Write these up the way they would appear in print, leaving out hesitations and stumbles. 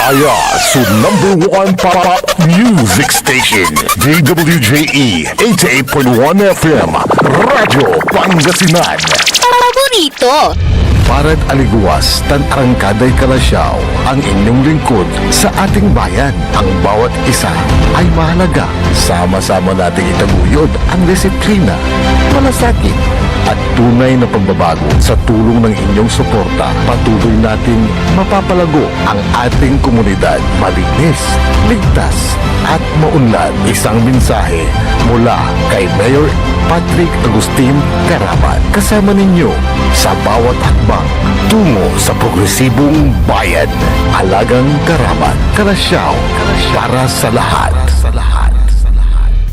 Aya sa number one pop music station, DWJE 88.1 FM, Radyo Pangasinan. Paborito. Parad aliguas, tantarangkaday kalasyaw, ang inyong lingkod sa ating bayan. Ang bawat isa ay mahalaga. Sama-sama nating itaguyod ang disiplina, malasakit, at tunay na pagbabago. Sa tulong ng inyong suporta, patuloy nating mapapalago ang ating komunidad. Malinis, ligtas, at maunlad. Isang mensahe mula kay Mayor Patrick Agustin Caraman. Kasama ninyo sa bawat hakbang tungo sa progresibong bayan. Alagang Caraman, Kalasyaw, para sa lahat.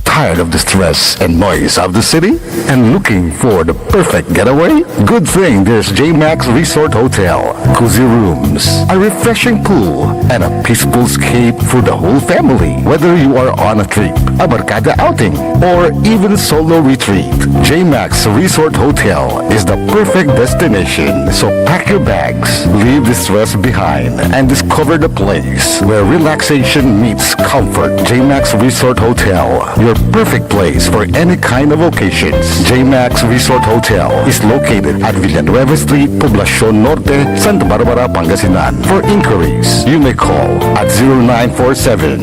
Tired of the stress and noise of the city? And looking for the perfect getaway? Good thing there's J-Max Resort Hotel. Cozy rooms, a refreshing pool, and a peaceful escape for the whole family. Whether you are on a trip, a barkada outing, or even solo retreat, J-Max Resort Hotel is the perfect destination. So pack your bags, leave the stress behind, and discover the place where relaxation meets comfort. J-Max Resort Hotel, your perfect place for any kind of occasions. J-Max Resort Hotel is located at Villanueva Street, Poblacion Norte, Santa Barbara, Pangasinan. For inquiries, you may call at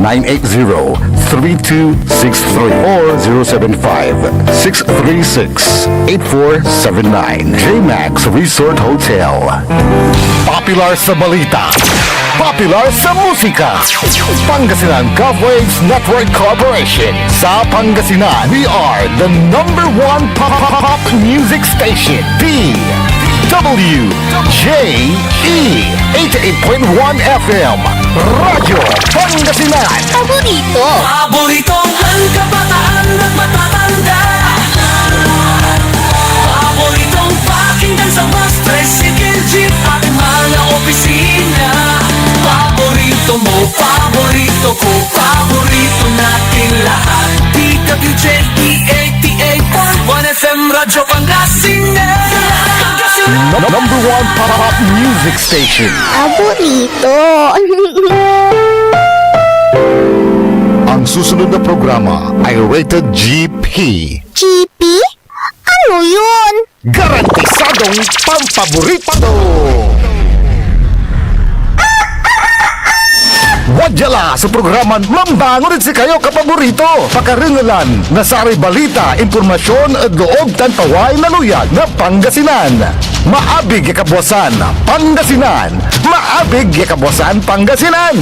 0947-980-3263 or 075-636-8479. J-Max Resort Hotel. Popular sa balita, popular sa musika. Pangasinan Govwaves Network Corporation. Sa Pangasinan, we are the number one pop music station. DWJE 88.1 FM. Radyo Pangasinan. Paborito. Paboritong ang kabataan at matatanda. Paboritong pakinggan sa bus, tricycle, jeep at mga opisina. Paborito mo, paborito ko, paborito natin lahat. DWJE 88.1 FM, Radyo Pangasinan. Number one pop music station. Paborito. Ang susunod na programa ay rated GP. GP? Ano yun? Garantisadong pampaborito! Wadyala sa programa Mambangon si kayo kapaborito. Pakaringalan na sari balita, impormasyon at loob tantaway na luyag na Pangasinan. Maabig yakabwasan Pangasinan. Maabig yakabwasan Pangasinan.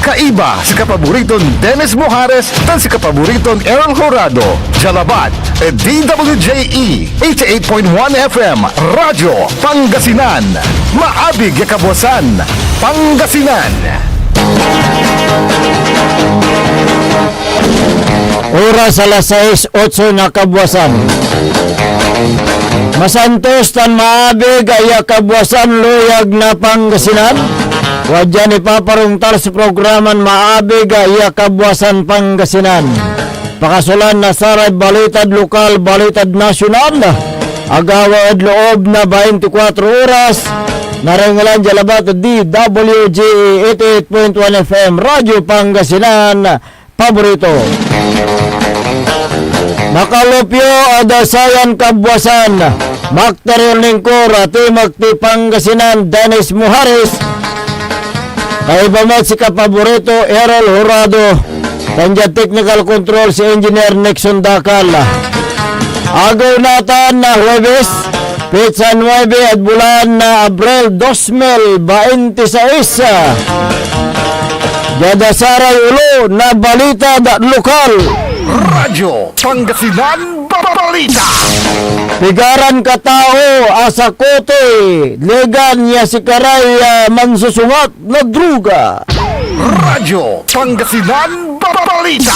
Kaiba si kapaboriton Dennis Mojares tan si kapaboriton Aaron Horado. Jalabat DWJE 88.1 FM Radyo Pangasinan. Maabig yakabwasan Pangasinan. Oras alas 6:08 na kabwasan. Masantos tan maabig ay kabwasan luyag na Pangasinan. Wadya ni paparungtal sa programan maabig ay kabwasan Pangasinan. Pakasulan na saray balitad lokal, balitad nasyonal. Agawa at loob na 24 oras. Narangalan jalabat DWJE 88.1 FM Radyo Pangasinan. Paborito. Makalupyo adasayan kabwasan. Maktaril Lingkor Timog ti Pangasinan Dennis Mojares. Kaibamat si kapaborito Errol Horado. Tanja Technical Control si Engineer Nixon Dakal. Agaw natan na Huwebes Pizza 9 at bulan na Abril 2026. Dadasaray ulo na balita lokal. Radyo Pangasinan Balita. Pigaran katao asa kote. Legan niya si Karay mansusungat na druga. Radyo Pangasinan Balita.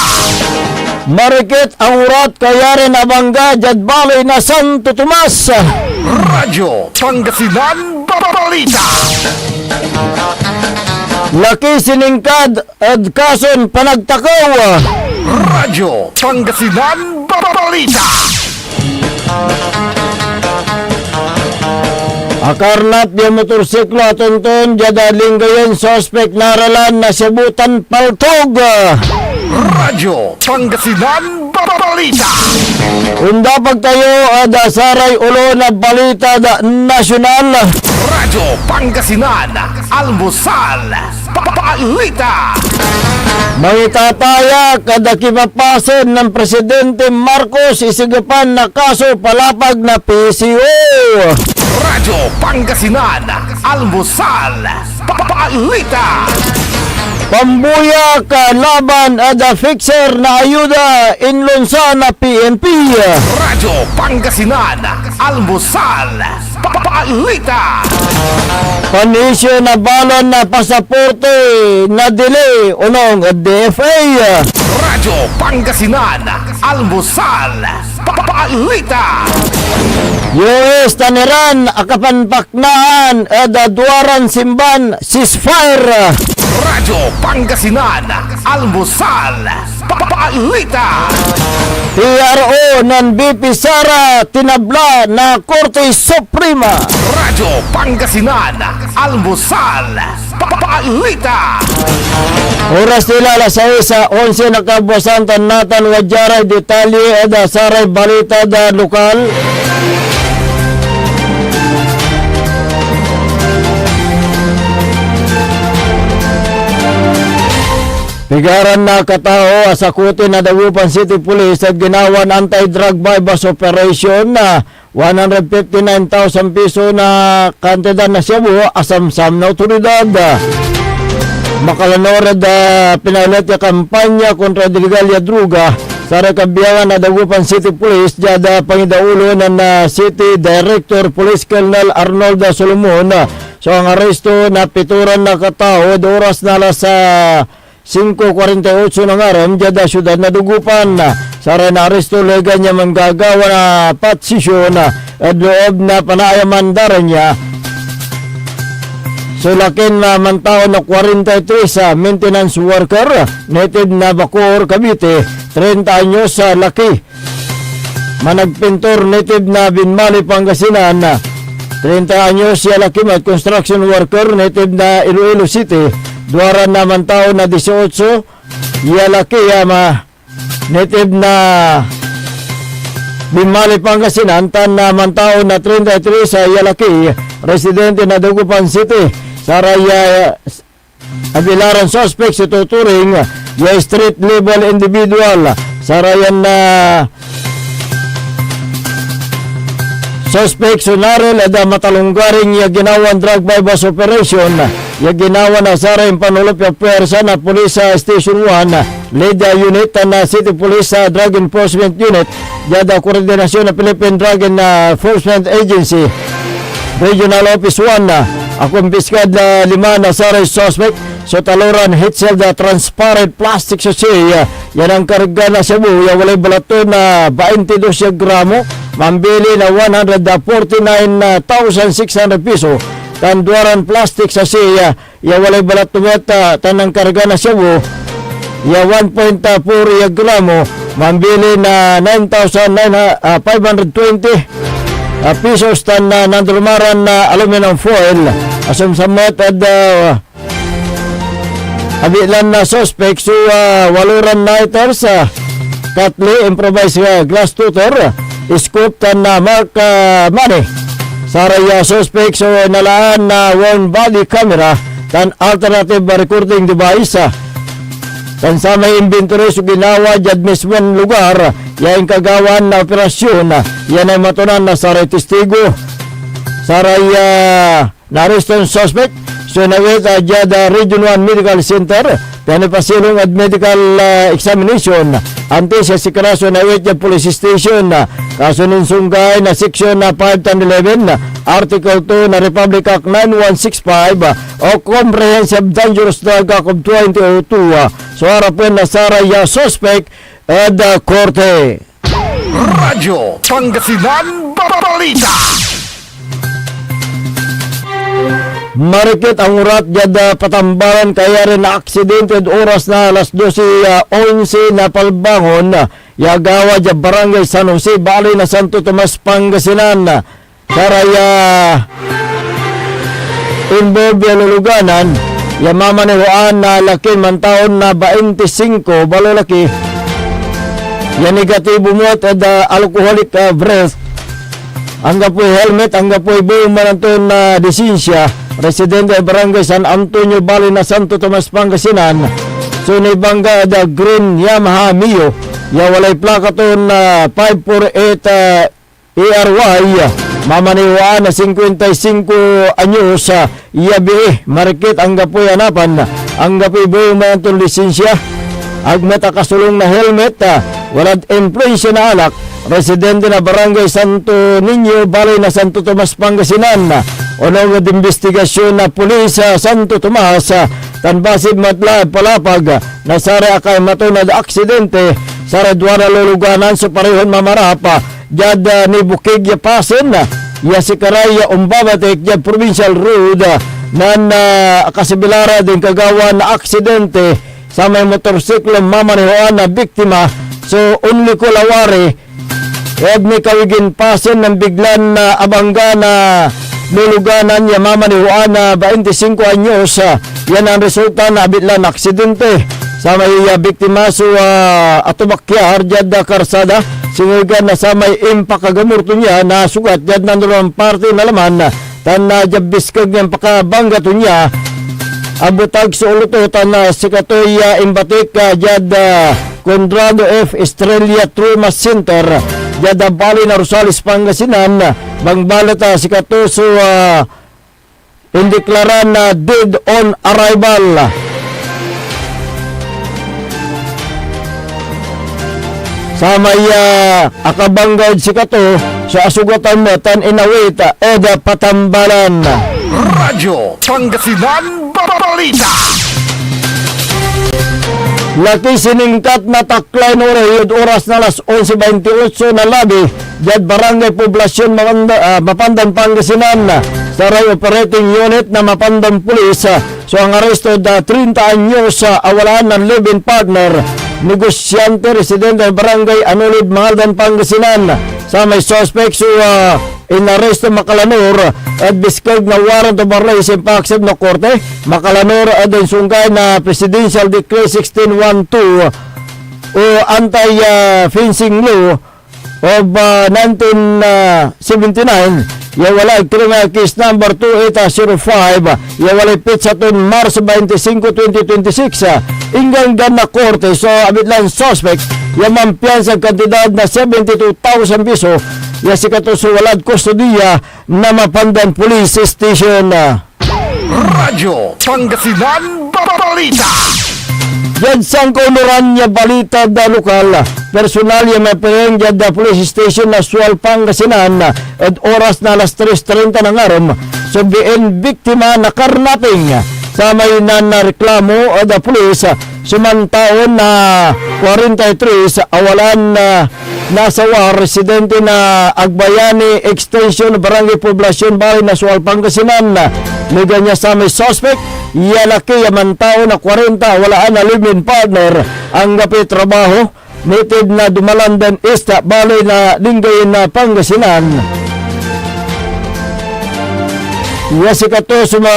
Marikit ang urat kaya rin abangga jadbalay na Santo Tomas. Radyo Pangasinan Balita. Laki siningkad at kason panagtakaw. Radyo Pangasinan Balita. Akarnat di motorsiklo atonton jada linggayon sospek naralan na sibutan paltog. Radyo Pangasinan Balita. Unda pagtayo ada saray ulo na balita da nasyonal. Radyo Pangasinan Almusal Balita. Mangitataya kada kipapasen ng Presidente Marcos isigapan na kaso palapag na PCO. Radyo Pangasinan Almusal Balita. Pambuya ka laban ada fixer na ayuda inlunsa na PNP. Radyo Pangasinan Almusal Balita. Panisyo na balon na pasaporte na delay unong DFA. Radyo Pangasinan Almusal Balita. US taniran akapanpaknaan ada duwaran simban ceasefire. Radyo Pangasinan Almusal Balita. PRO ng BP Sara tinabla na Korte Suprema. Radyo Pangasinan Almusal Balita. Oras nila alas 6:11 na kabuasan tanatan wajaray detalye ada saray balita da lokal. Pigaran na katao asakutin na Dagupan City Police at ginawan anti-drug bypass operation na 159,000 piso na kantidad na Cebu asamsam na otoridad. Makalanord pinalit ya kampanya kontra diligalya druga sa rekabiyangan na Dagupan City Police jada pangidaulo na City Director Police Colonel Arnold Solomon. So ang aresto na pituran na katao oras na sa 5:48 ng aram jada syudad na Dagupan. Sara na aresto lega niya manggagawa na patsisyon at loob na panayamandaran niya. Sulakin na mantao na 43 sa maintenance worker, native na Bacoor, Cavite, 30 anyos sa laki. Managpintor native na Binmali, Pangasinan, 30 anyos siya laki at construction worker native na Iloilo City. Duwaran na mantao na 18, iya laki native na Binmali, Pangasinan, tan na mantao na 33 sa iya laki, residente na Dagupan City. Saraya abilaran suspect sa tuturing ya street level individual. Sarayan na suspect sunaril ada matalunggaring ya ginawan drug bypass operation. Ya ginawa na sarayang panulop ya pwersa na Police Station 1 Ledia Unit na City Police Drug Enforcement Unit jada koordinasyon na Philippine Drug Enforcement Agency Regional Office 1 akong biskad na 5 na saray suspect so taluran hitsel na transparent plastic sachet yan ang karga na Cebu ya walay balato na 22 gramo mambili na 149,600 piso tanduaran plastic sachet ya walay balato tanang karga na Cebu ya 1.4 gramo mambili na 9,520 pisos tan nandulmaran na aluminum foil asum samet at abilan na suspect so waluran nighters katli improvised glass tutor scoop tan na mark money saraya suspect so nalaan na one body camera tan alternative recording device tan sa may inventory so ginawa jad mismo lugar yaing kagawan na operasyon yan ay matunan na saray testigo saray nareston suspect so nawit jada Region 1 Medical Center panipasilong at medical examination ante sa sikaraso nawit ya police station kaso nun sunggay na section na 51011 Article 2 na Republic Act 9165 o Comprehensive Dangerous Drug Act of 2002 so harapin na saray suspect at korte. Radyo Pangasinan Balita. Marikit ang urat jada patambaran kaya rin na aksidente oras na alas 12:11 na palbangon yagawa ja barangay San Jose Bali na Santo Tomas Pangasinan saraya involved yung luluganan. Yung mama ni Juan na laki man taon na 25, balo laki. Yung negatibo mo at alcoholic breath. Ang gapoy helmet, ang gapoy buong mananton na lisensya. Residente Barangay San Antonio, Bali na Santo Tomas, Pangasinan. So nibangga da green Yamaha Mio. Ya walay plaka to na 548 ARY. Mamaniwaan na 55 anyos sa Iyabi. Marikit ang gapoy anapan. Ang gapoy buong mananton lisensya. Agmeta kasulong na helmet. Walad influensya na alak. Residente na Barangay Santo Niño, Bali na Santo Tomas, Pangasinan. Unong investigasyon na pulis sa Santo Tomas, Tanbasig Matla Palapag, na sara akay matunad aksidente sa Radwana luluganan sa parehon mamarapa. Jad ni Bukig Yapasin, Yasikaraya Umbabatek, Jad Provincial Road, nan kasibilara din kagawa na aksidente sa may motorsiklo mamanihoan na biktima. So only ko lawari Ed ni kawigin pasin ng biglan na abangga na luluganan niya mama ni Juana 25 anyos. Yan ang resulta na abitlan aksidente sa may biktima so atubakya harjad karsada singugan na sa may impakagamurto niya na sugat jad nandoon parte na laman tan na jabiskag niyang pakabangga to niya abutag sa ulututan na sikatoy imbatik jad Conrado F. Estrella Trauma Center Jada Bali na Rosales, Pangasinan. Bangbalata si Katuso indeklara na dead on arrival. Sa may akabanggad si Kato sa asugatan mo tan inawit Eda Patambalan. Radyo Pangasinan Balita. Laki siningkat na taklay no rayod oras na las 11:28 na labi Jad Barangay Poblasyon Mapandan, Pangasinan sa Ray Operating Unit na Mapandan Police. So ang aresto da 30 anyos sa awalaan ng live-in partner negosyante residente ng Barangay Anulid, Mangaldan, Pangasinan sa may suspect so inaresto Makalanor at biskag na warrant of arrest impaksib na korte Makalanor at din sungkay na Presidential Decree 1612 o anti-fencing law of 1979 yawalay criminal case number 2805 yawalay pizza ton Marso 25, 2026 inggang dan na korte so abitlan suspect yamampiyan sa kantidad na 72,000 piso yasikatu sa walad kustodiya na Mapandan Police Station. Radyo Pangasinan Balita. Yan sang kaunuran niya balita da lokal. Personal yung mapiling dyan da Police Station na Sual, Pangasinan at oras na alas 3:30 ng aram. So biin biktima na karnating sa may reklamo o da police sumantaon na 43 sa awalan nasawa residente na Agbayani Extension Barangay Poblasyon Bali na Sual, Pangasinan. Liga niya sa may suspect yalaki yamantao na 40 walaan na live-in partner ang gapi trabaho native na Dumalandan Ista Bali na Lingayen na Pangasinan. Yasikato suma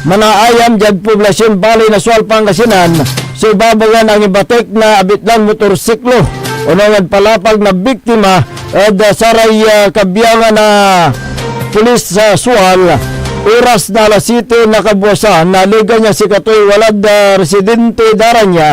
manaayam dyan Poblasyon Bali na Sual, Pangasinan. So babagan ang ibatek na abitlan motorsiklo unang palapag na biktima at saray kabiyangan na pulis sa Sual. Oras na alas 7 na kabuwasan naliga niya si Katoy walad residente daranya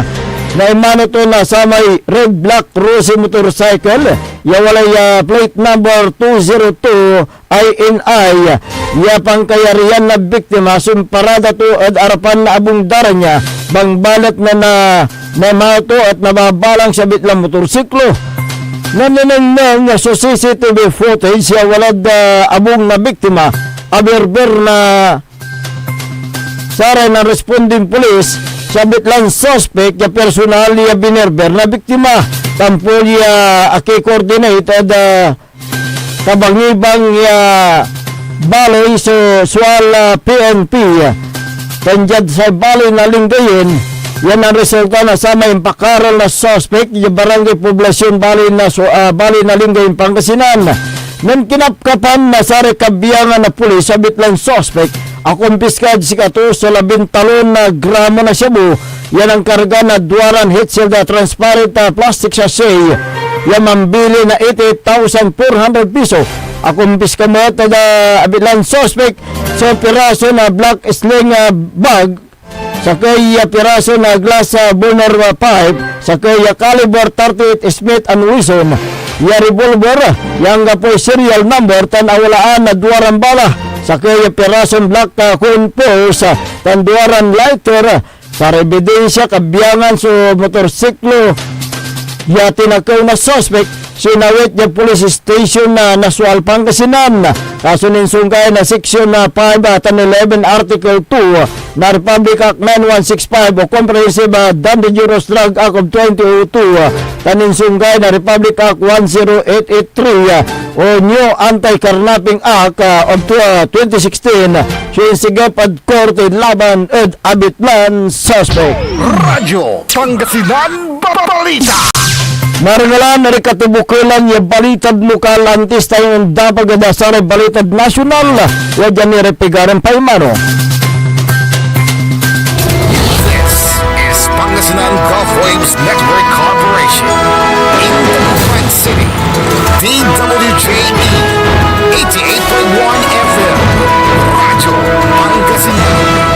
na imano to na sa may red black rosy motorcycle yawalay plate number 202 INI yapang kayarian na biktima sumparada to at arapan na abong daranya bangbalat na mato at nababalang sa bitlang motorsiklo naninang sa CCTV footage walad abong na biktima aberber na saray na responding police sabit lang suspect ya personal ya binerber na biktima tampol ya aki coordinate at kabangibang ya baloy so Sual PNP kanjad sa baloy na Lingayen yan ang resulta na sa may impakaral na suspect ya Barangay Poblasyon Bali na Lingayen, Pangasinan. Nang kinapkapan na sa rekabiyangan na pulis sa bitlang suspect, akumpiskad si Kato sa 13 na gramo na shabu. Yan ang karga na duwaran heat shield na transparent na plastic sachet. Yan mambili na 88,400 piso. Akumpiska mo ito na bitlang suspect sa piraso na black sling bag, sa kaya piraso na glass burner pipe, sa kaya caliber 38 Smith & Wesson, ya revolver, yang po serial number tan awalaan na duwaran bala, sa kaya pirason black coin purse, tan duwaran lighter, sa ebidensya kabiyangan sa motorsiklo, ya tinakaw na suspect, sinawit niya police station na Nasual, Pangasinan. Kaso ninsungkay na section na 5 at 11 article 2 na Republic Act 9165 o Comprehensive Dangerous Drug Act of 2002 taninsungkay na Republic Act 10883 o New Anti-Carnapping Act of 2016 sinsigap at korte laban at abitman suspect. Radyo Pangasinan Balita. Marangalan na katubukulan yung balitad lokal antes tayo ng dapat gadasar ay balitad nasyonal. Wadyan ni Repigaran Paimano. This is Pangasinan Gulf Waves Network Corporation. In the Grand City, DWJE 88.1 FM. Radyo Pangasinan.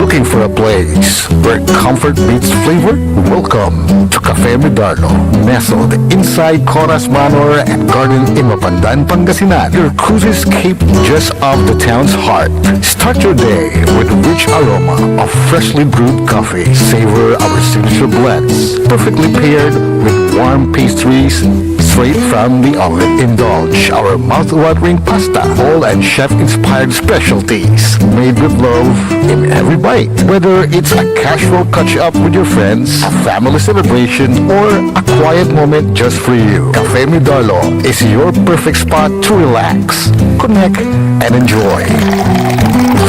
Looking for a place where comfort meets flavor? Welcome to Cafe Medardo, nestled inside Coras Manor and Garden in Mapandan, Pangasinan. Your cruises keep just off the town's heart. Start your day with a rich aroma of freshly brewed coffee. Savor our signature blends, perfectly paired with warm pastries straight from the oven. Indulge our mouth-watering pasta, all and chef-inspired specialties made with love in every bite. Whether it's a casual catch-up with your friends, a family celebration, or a quiet moment just for you, Cafe Midalo is your perfect spot to relax, connect, and enjoy.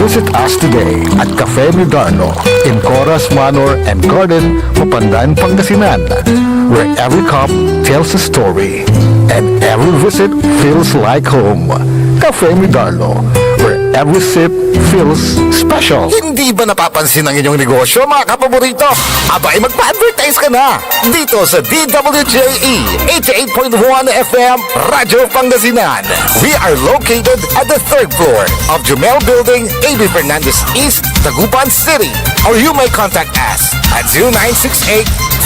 Visit us today at Cafe Midalo in Coras Manor and Garden, Mapandan, Pangasinan, where every cup tells a story and every visit feels like home. Cafe Midalo, where every sip feels special. Hindi ba napapansin ang inyong negosyo, mga kapaborito? Abay, magpa-advertise ka na dito sa DWJE 88.1 FM Radyo Pangasinan. We are located at the 3rd floor of Jumel Building, A.B. Fernandez East, Tagupan City. Or you may contact us at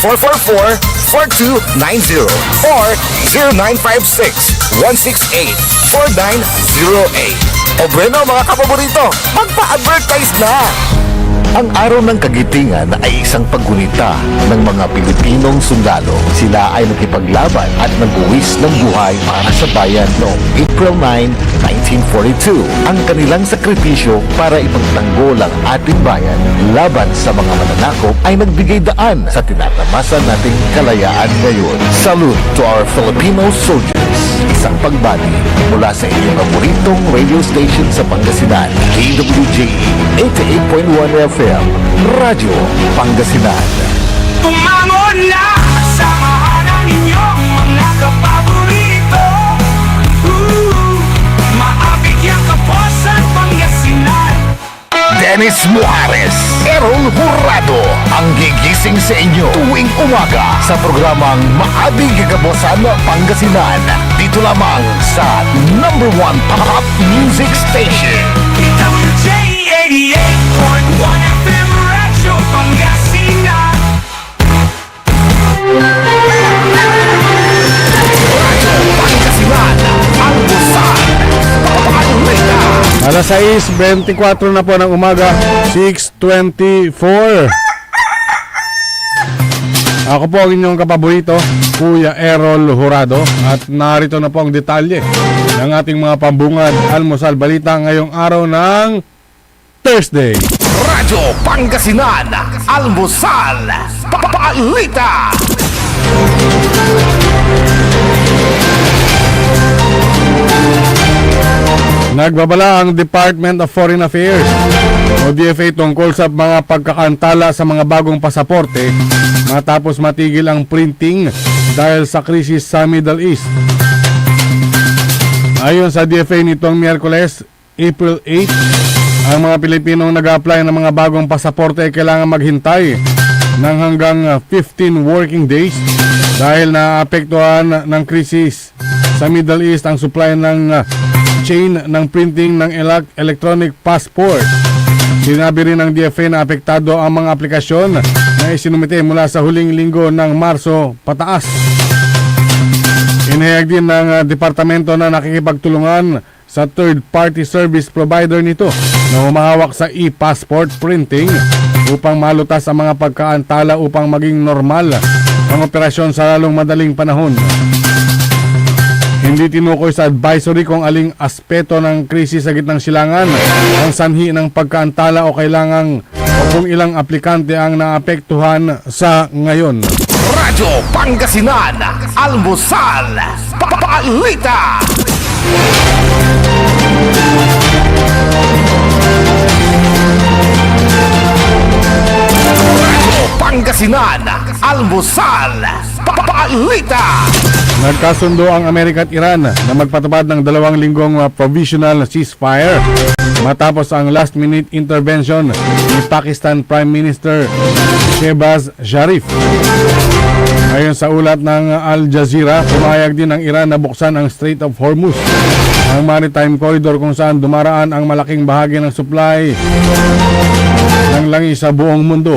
0968-444-4290 or 0956-168-4908. O bueno, mga kapaborito, magpa-advertise na! Ang Araw ng Kagitingan ay isang paggunita ng mga Pilipinong sundalo. Sila ay nakipaglaban at nagbuwis ng buhay para sa bayan noong April 9, 1942. Ang kanilang sakripisyo para ipagtanggol ang ating bayan laban sa mga mananakop ay nagbigay daan sa tinatamasan nating kalayaan ngayon. Salute to our Filipino soldiers. Isang pagbati mula sa inyong paboritong radio station sa Pangasinan, DWJE 88.1 FM, Radyo Pangasinan. Tumangon na, samahan ang inyong mga kapaborito. Maabig yung Kapuasan, Pangasinan. Dennis Muarez, Errol Hurado, ang gigising sa inyo tuwing umaga sa programang Maabig Kapuasan, Pangasinan. Dito lamang sa #1 Pop Music Station. DWJE 88.1 FM Radyo Pangasinan. Pangasinan, ang busan, papakalita. Alas 6:24 na po ng umaga, 6:24. Ako po ang inyong kapaborito, Kuya Errol Jurado, at narito na po ang detalye ng ating mga pambungad almusal balita ngayong araw ng Thursday. Radyo Pangasinan, almusal, papakalita. Nagbabala ang Department of Foreign Affairs o DFA tungkol sa mga pagkakantala sa mga bagong pasaporte matapos matigil ang printing dahil sa krisis sa Middle East. Ayon sa DFA nitong Miyerkules, April 8, ang mga Pilipinong nag-apply ng mga bagong pasaporte ay kailangan maghintay ng hanggang 15 working days dahil naapektuhan ng krisis sa Middle East ang supply ng chain ng printing ng electronic passport. Sinabi rin ng DFA na apektado ang mga aplikasyon na isinumite mula sa huling linggo ng Marso pataas. Inihayag din ng departamento na nakikipagtulungan sa third-party service provider nito na humahawak sa e-passport printing upang malutas ang mga pagkaantala upang maging normal ang operasyon sa lalong madaling panahon. Hindi tinukoy sa advisory kung aling aspeto ng krisis sa gitnang silangan ang sanhi ng pagkaantala o kung ilang aplikante ang naapektuhan sa ngayon. Radyo Pangasinan, Almusal, Balita. Radyo Pangasinan, Almusal, Balita. Nagkasundo ang Amerika at Iran na magpatupad ng 2 linggong provisional ceasefire matapos ang last-minute intervention ni Pakistan Prime Minister Shehbaz Sharif. Ayon sa ulat ng Al Jazeera, pumayag din ng Iran na buksan ang Strait of Hormuz, ang maritime corridor kung saan dumaraan ang malaking bahagi ng supply ng langis sa buong mundo.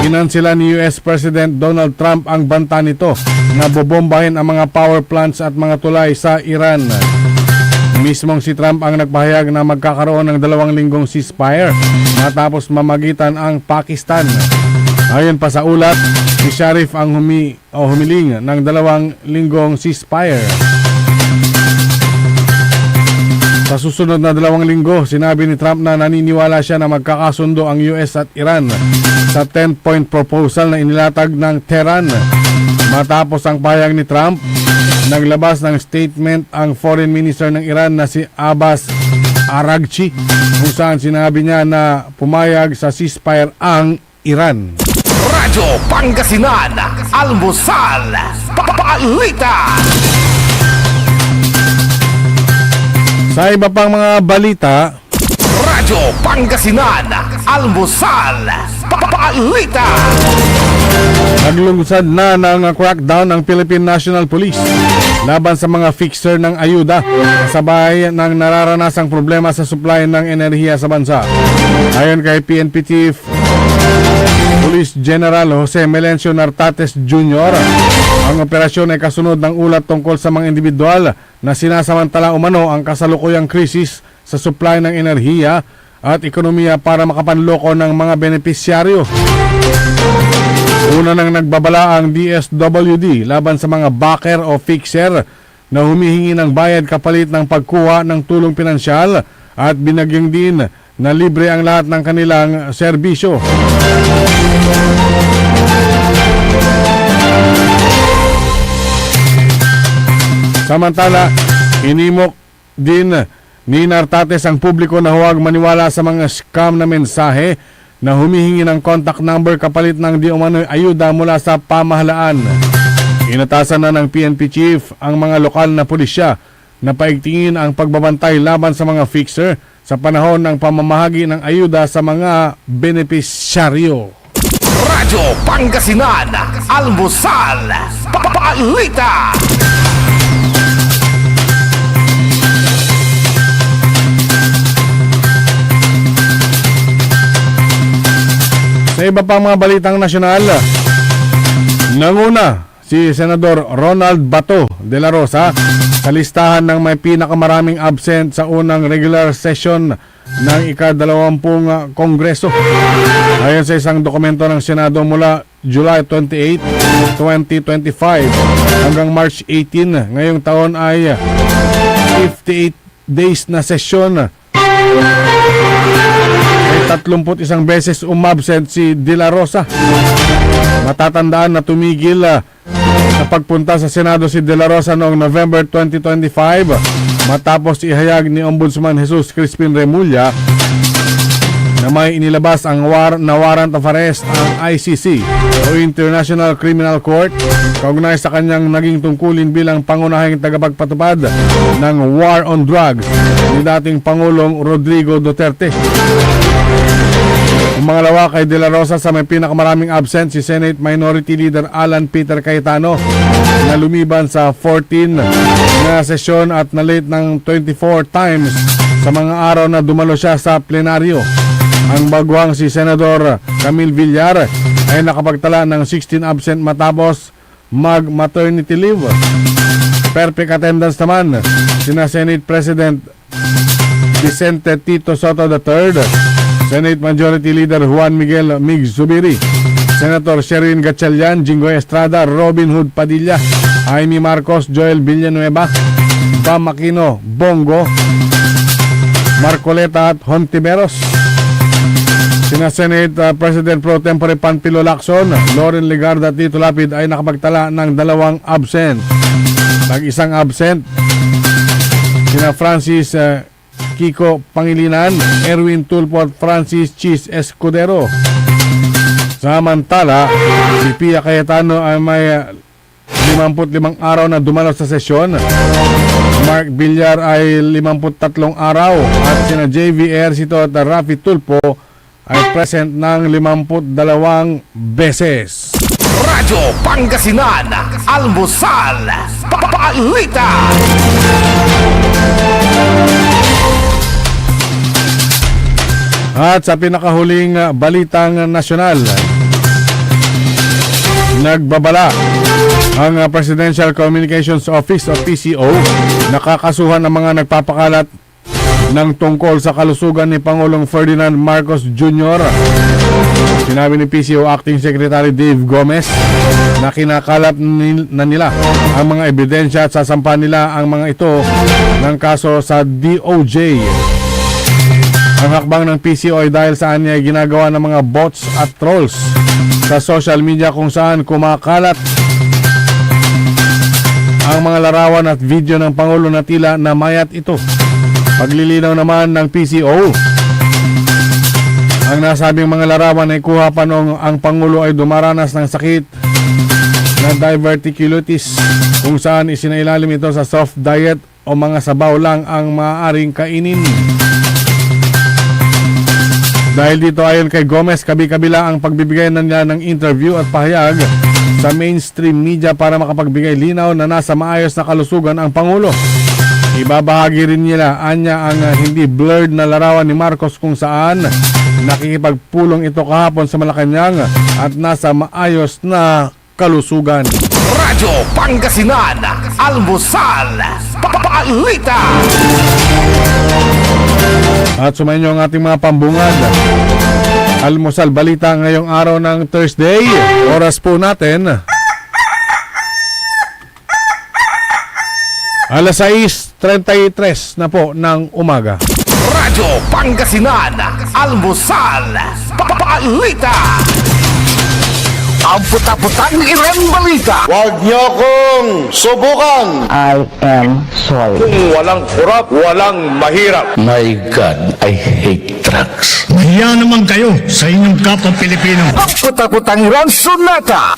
Kinansela ni US President Donald Trump ang banta nito na bobombahin ang mga power plants at mga tulay sa Iran. Mismong si Trump ang nagpahayag na magkakaroon ng 2 linggong ceasefire matapos mamagitan ang Pakistan. Ayon pa sa ulat, si Sharif ang humiling ng 2 linggong ceasefire. Sa susunod na 2 linggo, sinabi ni Trump na naniniwala siya na magkakasundo ang US at Iran sa 10-point proposal na inilatag ng Tehran. Matapos ang pahayag ni Trump, naglabas ng statement ang Foreign Minister ng Iran na si Abbas Araghchi kung saan sinabi niya na pumayag sa ceasefire ang Iran. Radyo Pangasinan, Almusal, Balita. Sa iba pang mga balita, Radyo Pangasinan, Almusal, Balita. naglungsad na ng crackdown ng Philippine National Police laban sa mga fixer ng ayuda kasabay ng nararanasang problema sa supply ng enerhiya sa bansa. Ayon kay PNP Chief Police General Jose Melencio Nartates Jr., ang operasyon ay kasunod ng ulat tungkol sa mga individual na sinasamantala umano ang kasalukuyang krisis sa supply ng enerhiya at ekonomiya para makapanloko ng mga benepisyaryo. Una nang nagbabala ang DSWD laban sa mga backer o fixer na humihingi ng bayad kapalit ng pagkuha ng tulong pinansyal at binagyang din na libre ang lahat ng kanilang serbisyo. Samantala, hinimok din ni Nartates ang publiko na huwag maniwala sa mga scam na mensahe na humihingi ng contact number kapalit ng di umano'y ayuda mula sa pamahalaan. Inatasan na ng PNP Chief ang mga lokal na pulisya na paigtingin ang pagbabantay laban sa mga fixer sa panahon ng pamamahagi ng ayuda sa mga benepisyaryo. Radyo Pangasinan, Almusal, Balita. Sa iba pang mga balitang nasyonal, nanguna si Senador Ronald Bato de la Rosa sa listahan ng may pinakamaraming absent sa unang regular session ng ika-20 Kongreso. Ayon sa isang dokumento ng Senado mula July 28, 2025 hanggang March 18 ngayong taon ay 58 days na sesyon. May 31 beses umabsent si De La Rosa. Matatandaan na tumigil sa pagpunta sa Senado si De La Rosa noong November 2025 matapos ihayag ni Ombudsman Jesus Crispin Remulla na na may inilabas ang warrant of arrest ang ICC o International Criminal Court kaugnay sa kanyang naging tungkulin bilang pangunahing tagapagpatupad ng war on drugs ni dating Pangulong Rodrigo Duterte. Umangalawa kay De La Rosa sa may pinakamaraming absent si Senate Minority Leader Alan Peter Cayetano na lumiban sa 14 na sesyon at na-late ng 24 times sa mga araw na dumalo siya sa plenaryo. Ang bagwang si Senador Camille Villar ay nakapagtala ng 16 absent matapos mag-maternity leave. Perfect attendance naman sina Senate President Vicente Tito Soto III, Senate Majority Leader Juan Miguel Mig Zubiri, Senator Sherin Gatchalian, Jinggoy Estrada, Robin Hood Padilla, Jaime Marcos, Joel Villanueva, Bam Aquino, Bongo, Marcoleta at Hontiveros. Sina Senate President Pro Tempore Panfilo Lacson, Loren Legarda at Tito Lapid ay nakapagtala ng 2 absent. Nag-isang absent sina Francis Kiko Pangilinan, Erwin Tulfo at Francis Cheese Escudero. Samantala, si Pia Cayetano ay may 55 araw na dumalo sa sesyon. Mark Villar ay 53 araw at sina JV Ercito at Rafi Tulfo ay present ng 52 beses. Radyo Pangasinan, Almusal, Balita. At sa pinakahuling balitang nasyonal, nagbabala ang Presidential Communications Office o PCO nakakasuhan ng mga nagpapakalat ng tungkol sa kalusugan ni Pangulong Ferdinand Marcos Jr. Sinabi ni PCO Acting Secretary Dave Gomez na kinakalat na nila ang mga ebidensya at sasampa nila ang mga ito ng kaso sa DOJ. Ang hakbang ng PCO ay dahil saan niya ay ginagawa ng mga bots at trolls sa social media kung saan kumakalat ang mga larawan at video ng Pangulo na tila na mayat ito. Paglilinaw naman ng PCO, ang nasabing mga larawan ay kuha pa noong ang Pangulo ay dumaranas ng sakit na diverticulitis kung saan isinailalim ito sa soft diet o mga sabaw lang ang maaaring kainin. Dahil dito ayon kay Gomez, kabi-kabila ang pagbibigay na niya ng interview at pahayag sa mainstream media para makapagbigay linaw na nasa maayos na kalusugan ang Pangulo. Ibabahagi rin nila anya ang hindi blurred na larawan ni Marcos kung saan nakikipagpulong ito kahapon sa Malacanang at nasa maayos na kalusugan. Radyo Pangasinan, Almusal, Balita. At sumayin nyo ang ating mga pambungad. Almusal Balita ngayong araw ng Thursday. Oras po natin alas 6:33 na po ng umaga. Radyo Pangasinan, Almusal, Balita. Ang puta-putang Iren Balita. Huwag niyo akong subukan. I am sorry. Kung walang kurap, walang mahirap. My God, I hate trucks. Hiya naman kayo sa inyong kapwa Pilipino. Ang puta-putang Iren Sonata.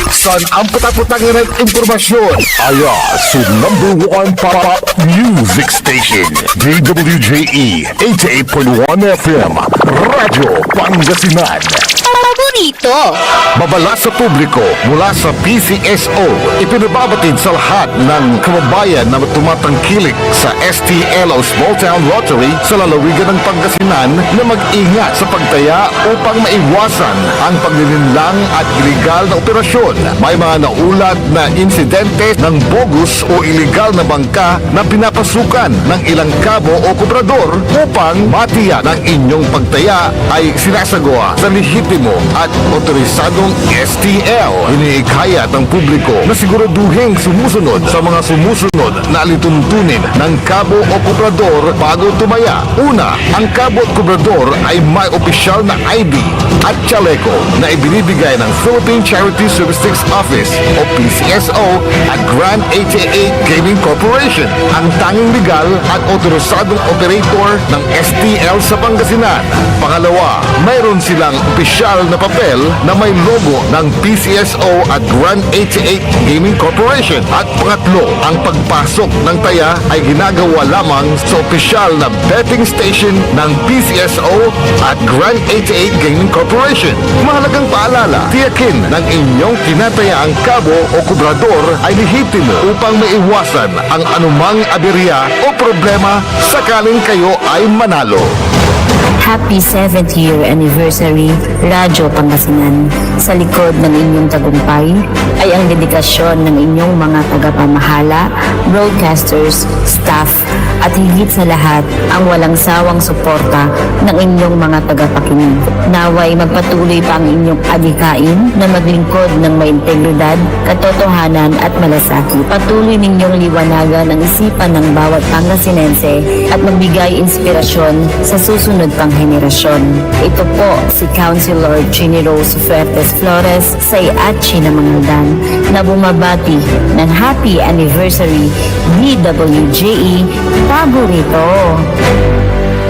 San ang puta-putang Iren Impormasyon. Aya sa #1 pop music station. DWJE 88.1 FM. Radyo Pangasinan. Paborito. Babala sa publiko mula sa PCSO. Ipinababatid sa lahat ng kababayan na tumatangkilik sa STLO Small Town Lottery sa lalawigan ng Pangasinan na mag-ingat sa pagtaya upang maiwasan ang pagnilinlang at iligal na operasyon. May mga naulat na insidente ng bogus o iligal na bangka na pinapasukan ng ilang kabo o kubrador upang matiyak ng inyong pagtaya ay sinasagawa sa lehitimo at otorisadong STL. Iniikayat ang publiko na siguraduhin sumusunod sa mga sumusunod na alituntunin ng Cabo o Cobrador bago tumaya. Una, ang Cabo at Cobrador ay may opisyal na ID at chaleco na ibinibigay ng Philippine Charity Statistics Office o PCSO at Grand 88 Gaming Corporation, ang tanging legal at otorisadong operator ng STL sa Pangasinan. Pangalawa, mayroon silang opisyal na papel na may logo ng PCSO at Grand 88 Gaming Corporation. At pangatlo, ang pagpasok ng taya ay ginagawa lamang sa opisyal na betting station ng PCSO at Grand 88 Gaming Corporation. Mahalagang paalala, tiyakin ng inyong tinatayaang Cabo o Cobrador ay lehitimo upang maiwasan ang anumang aberya o problema sakaling kayo ay manalo. Happy 7th year anniversary, Radyo Pangasinan. Sa likod ng inyong tagumpay ay ang dedikasyon ng inyong mga tagapamahala, broadcasters, staff, at higit sa lahat ang walang sawang suporta ng inyong mga tagapakinig. Naway magpatuloy pa ang inyong adhikain na maglingkod ng may integridad, katotohanan at malasakit. Patuloy ninyong liwanagan ang isipan ng bawat Pangasinense at magbigay inspirasyon sa susunod pang henerasyon. Ito po si Councilor Ginny Rose Fuertes Flores sa Iachi na Mangaldan na bumabati ng Happy Anniversary DWJE Paborito.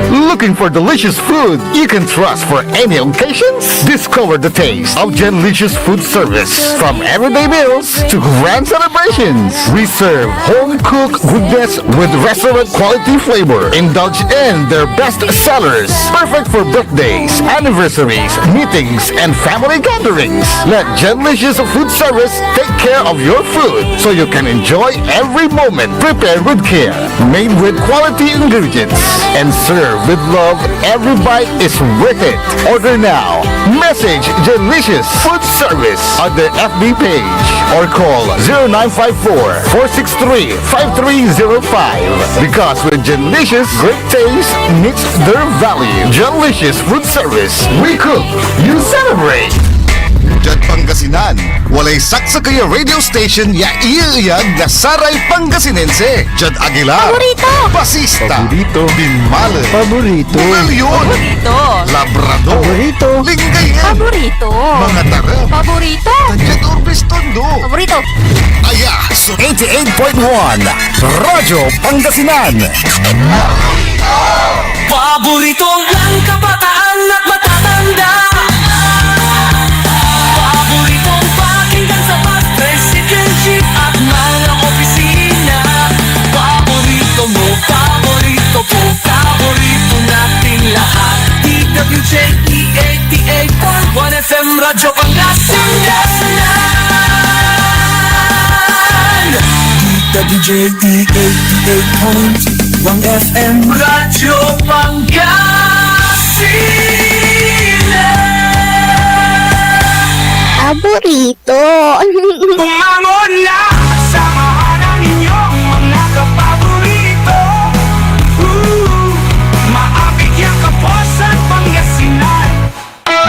Looking for delicious food you can trust for any occasions? Discover the taste of Genlicious Food Service. From everyday meals to grand celebrations, we serve home-cooked goodness with restaurant-quality flavor. Indulge in their best sellers, perfect for birthdays, anniversaries, meetings, and family gatherings. Let Genlicious Food Service take care of your food so you can enjoy every moment. Prepared with care, made with quality ingredients, and served with love. Every bite is worth it. Order now. Message Genlicious Food Service on their FB page or call 0954-463-5305. Because with Genlicious, great taste meets their value. Genlicious Food Service. We cook, you celebrate. Diyan Pangasinan, walay saksa kaya radio station ya iiyag na Saray Pangasinense. Diyan Aguilar, Paborito! Basista, Paborito. Binmale, Paborito. Bugalyon, Paborito! Labrador, Paborito. Lingayen, Paborito! mga tarap, Paborito! Diyan Urbis Tondo. Paborito! Aya, so 88.1 Radyo Pangasinan. Paborito ng kabataan at matatanda. Paboritong pakinggan sa pag-presidency at mga opisina. Paborito mo, paborito ko, paborito nating lahat. DWJE 88.1 FM Radyo Pangasinan. DWJE 88.1 FM Radyo Pangasinan. Paborito! Bumangon na! Samahan ang inyong mga kapaborito. Maabigyan ka po sa Pangasinan.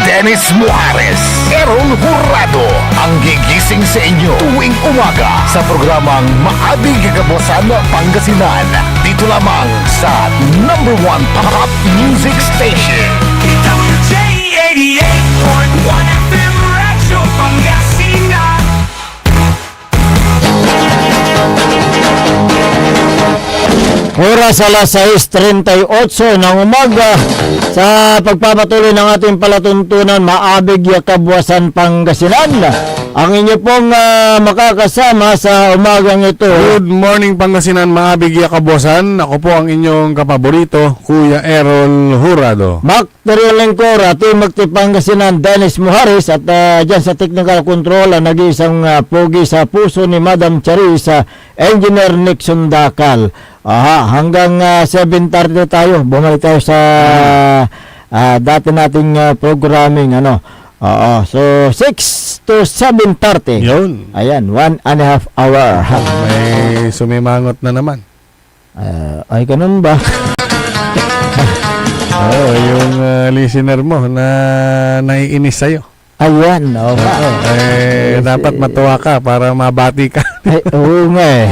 Dennis Muarez, Errol Hurado, ang gigising sa inyo tuwing umaga sa programang Maabig Kagabosan Pangasinan. Dito lamang sa #1 Pop Music Station. DWJ 88.1 FM Radyo Pangasinan. Oras alas 6:38 ng umaga sa pagpapatuloy ng ating palatuntunan Maabig Yakabwasan Pangasinan. Ang inyo pong makakasama sa umagang ito. Good morning Pangasinan, Maabig Yakabosan. Ako po ang inyong kapaborito, Kuya Errol Hurado. Mac Teriolengcor, Team Magti Pangasinan, Dennis Muharis at dyan sa technical control ang nag-iisang pogi sa puso ni Madam Charissa, Engineer Nixon Dakal. Hanggang 7:30 tayo. Bumalik tayo sa dati nating programming so 6 to 7:30. Yun. Ayan, 1.5 hour. May sumimangot na naman. Ay, ganun ba? Yung listener mo na naiinis sa'yo. Ayan, oo nga. Dapat matuwa ka para mabati ka. Ay, oo nga eh.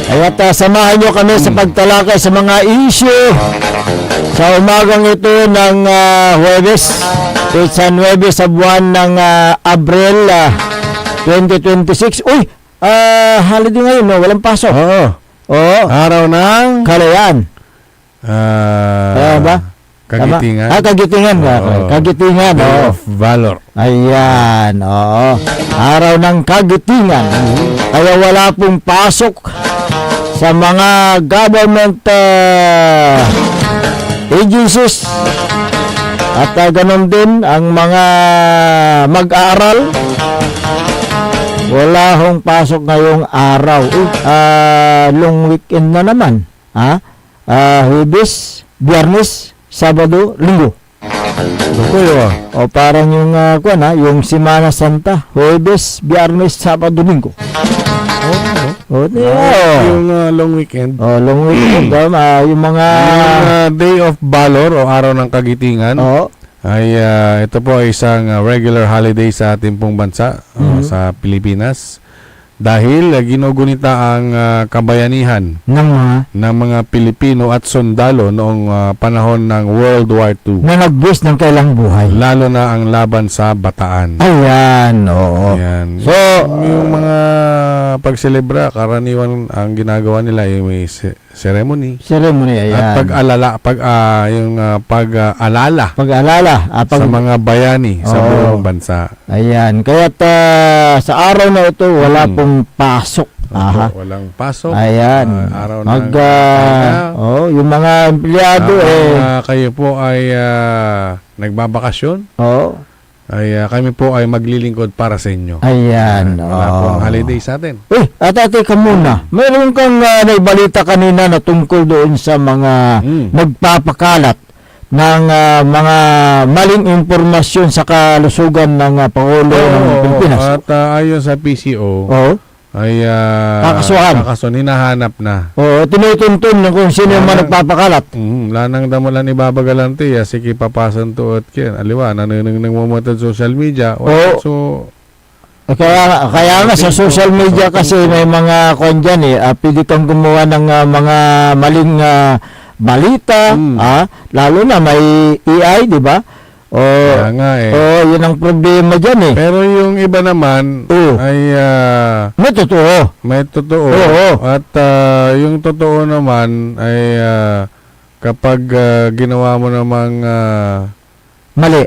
Kaya samahan nyo kami sa pagtalakay sa mga issue sa umagang ito ng Huwebes. Sa 9 sa buwan ng Abril 2026. Uy! Holiday ngayon, no? Walang pasok. Oo. Araw ng Kalayaan. Ba? Kagitingan. Kagitingan. Oo. Kagitingan, Day oo. of Valor. Ayan, oo. Araw ng kagitingan. Kaya wala pong pasok sa mga government agencies. At ganun din ang mga mag-aaral. Wala hong pasok ngayong araw. Long weekend na naman. Huwebes, Biyernes, Sabado, Linggo. O parang yung yung Semana Santa, Huwebes, Biyernes, Sabado, Linggo. Yung long weekend. Long weekend. Yung mga Yung Day of Valor o Araw ng Kagitingan ay ito po ay isang regular holiday sa ating pong bansa sa Pilipinas. Dahil ginugunita ang kabayanihan ng mga Pilipino at sundalo noong panahon ng World War II. na nagbuwis ng kailang buhay. Lalo na ang laban sa Bataan. Ayan, oo. Ayan. So, Yung mga pagselebra, karaniwan ang ginagawa nila ay may ceremony. ceremony, ayan. At pag-alala Pag-alala. sa mga bayani sa buong bansa. Ayan. Kaya sa araw na ito, wala pong pasok. Aha. Walang pasok. Ayan. Araw Mag, ng yung mga empleyado kayo po ay nagbabakasyon. Ay kami po ay maglilingkod para sa inyo. Ayan. Wala po ang holiday sa atin. Ate ka muna. Mayroon kang naibalita kanina na tungkol doon sa mga nagpapakalat ng mga maling impormasyon sa kalusugan ng Pangulo ng Pilipinas. At ayon sa PCO, ay kakasuhan, hinahanap na. Tinutuntun kung sino yung mga nagpapakalat. Lanang damulan ibabagalante, sige papasan to at kin. Aliwa, nanunong nangmamatad social media. Kaya nga sa social media kasi may mga dyan pwede kang gumawa ng mga maling balita, lalo na may AI, di ba? Kaya nga yun ang problema dyan Pero yung iba naman ay may totoo. may totoo. At yung totoo naman ay kapag ginawa mo namang mali,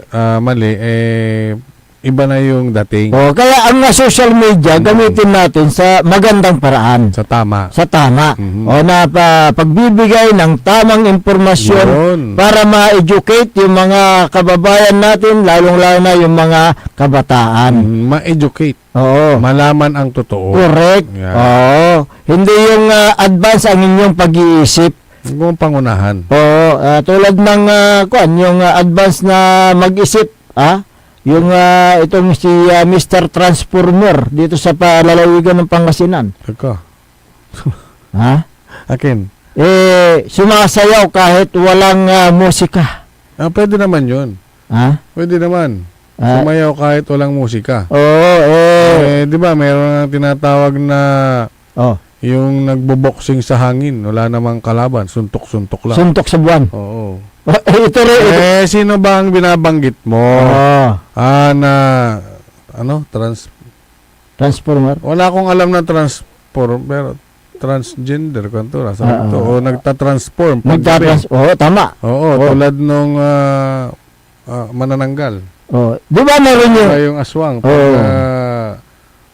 iba na yung dating. Kaya ang social media gamitin natin sa magandang paraan. Sa tama. Na pagbibigay ng tamang impormasyon Yun. para ma-educate yung mga kababayan natin, lalong-lalo na yung mga kabataan. Ma-educate. Malaman ang totoo. Correct. Yeah. Hindi yung advance ang inyong pag-iisip. Kung pangunahan. Tulad ng yung advance na mag-isip, yung itong si Mr. Transformer dito sa palalawigan ng Pangasinan. Teka. Akin. Sumasayaw kahit walang musika. Pwede naman yun. Pwede naman. Sumayaw kahit walang musika. Di ba, mayroon ang tinatawag na yung nagbo-boxing sa hangin. Wala namang kalaban. Suntok-suntok lang. Suntok sa buwan. Oo. Ito rin. Sino ba ang binabanggit mo? Transformer? Wala akong alam na pero transgender kanto o nagta-transform. Tama. Tulad nung manananggal. Di ba meron Yung aswang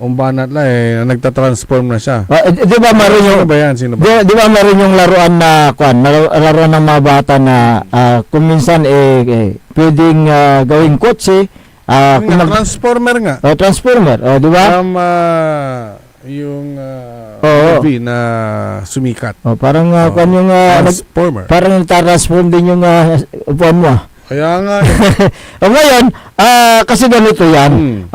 umbanat la nagta-transform na siya. Di ba meron yung Sino ba? Di ba meron yung laruan na laruan ng mga bata na kung minsan pwedeng gawing kotse, Transformer nga. Transformer, di ba? Yung movie na sumikat. Parang yung Transformer. parang nagta-transform din yung upuan mo. Kaya nga. Ngayon, kasi ganito yan.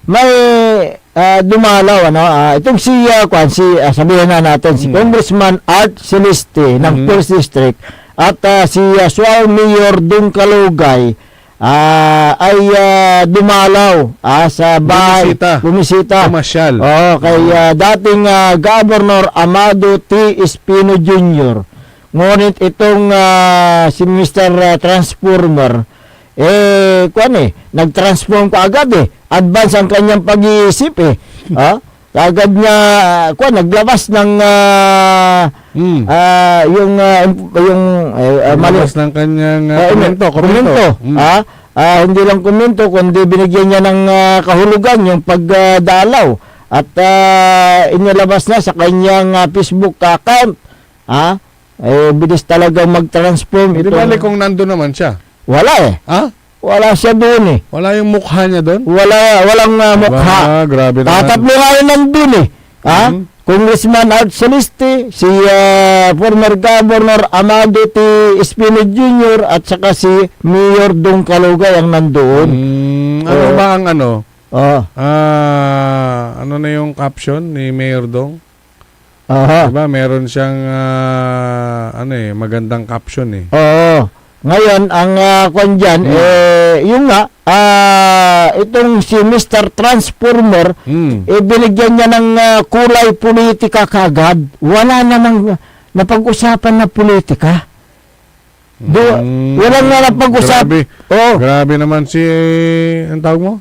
May dumalaw, itong sabihin na natin, si Congressman Art Celeste ng 1st District at si Sual Mayor Dung Kalugay ay dumalaw sa bahay. Bumisita. Pumasyal. Oo, kay dating Governor Amado T. Espino Jr. Ngunit itong si Mr. Transformer, nag-transform ka agad Advance ang kanyang pag-iisip Agad na, naglabas ng Malabas ng kanyang komento. Hindi lang komento, kundi binigyan niya ng kahulugan yung pagdalaw. At inilabas na sa kanyang Facebook account. Bilis talagang mag-transform. Di bali kung nandun naman siya? Wala Wala siya doon Wala yung mukha niya doon? Walang mukha. Grabe naman. Tatatlo nga yun nandun Congressman Art Celeste, si former Governor Amado T. Espino Jr. at saka si Mayor Dong Kalugay ang nandoon. Ano ba ang ano? Oh. Ano na yung caption ni Mayor Dong? Aha. Diba meron siyang magandang caption Oo. Ngayon, ang kwan dyan, yung itong si Mr. Transformer, binigyan niya ng kulay politika kagad. Wala namang napag-usapan na politika. Wala nga napag-usapan. Grabe naman si, ang tawag mo?